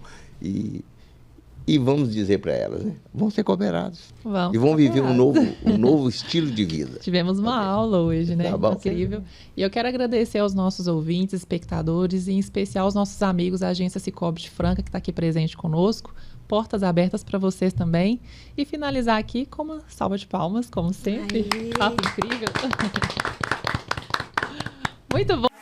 e vamos dizer para elas, né? Vão ser cooperados. E vão viver um novo estilo de vida. Tivemos uma aula hoje, né? Tá incrível. E eu quero agradecer aos nossos ouvintes, espectadores, e em especial aos nossos amigos da Agência Cicobi de Franca, que está aqui presente conosco. Portas abertas para vocês também. E finalizar aqui com uma salva de palmas, como sempre. Papo incrível. Muito bom.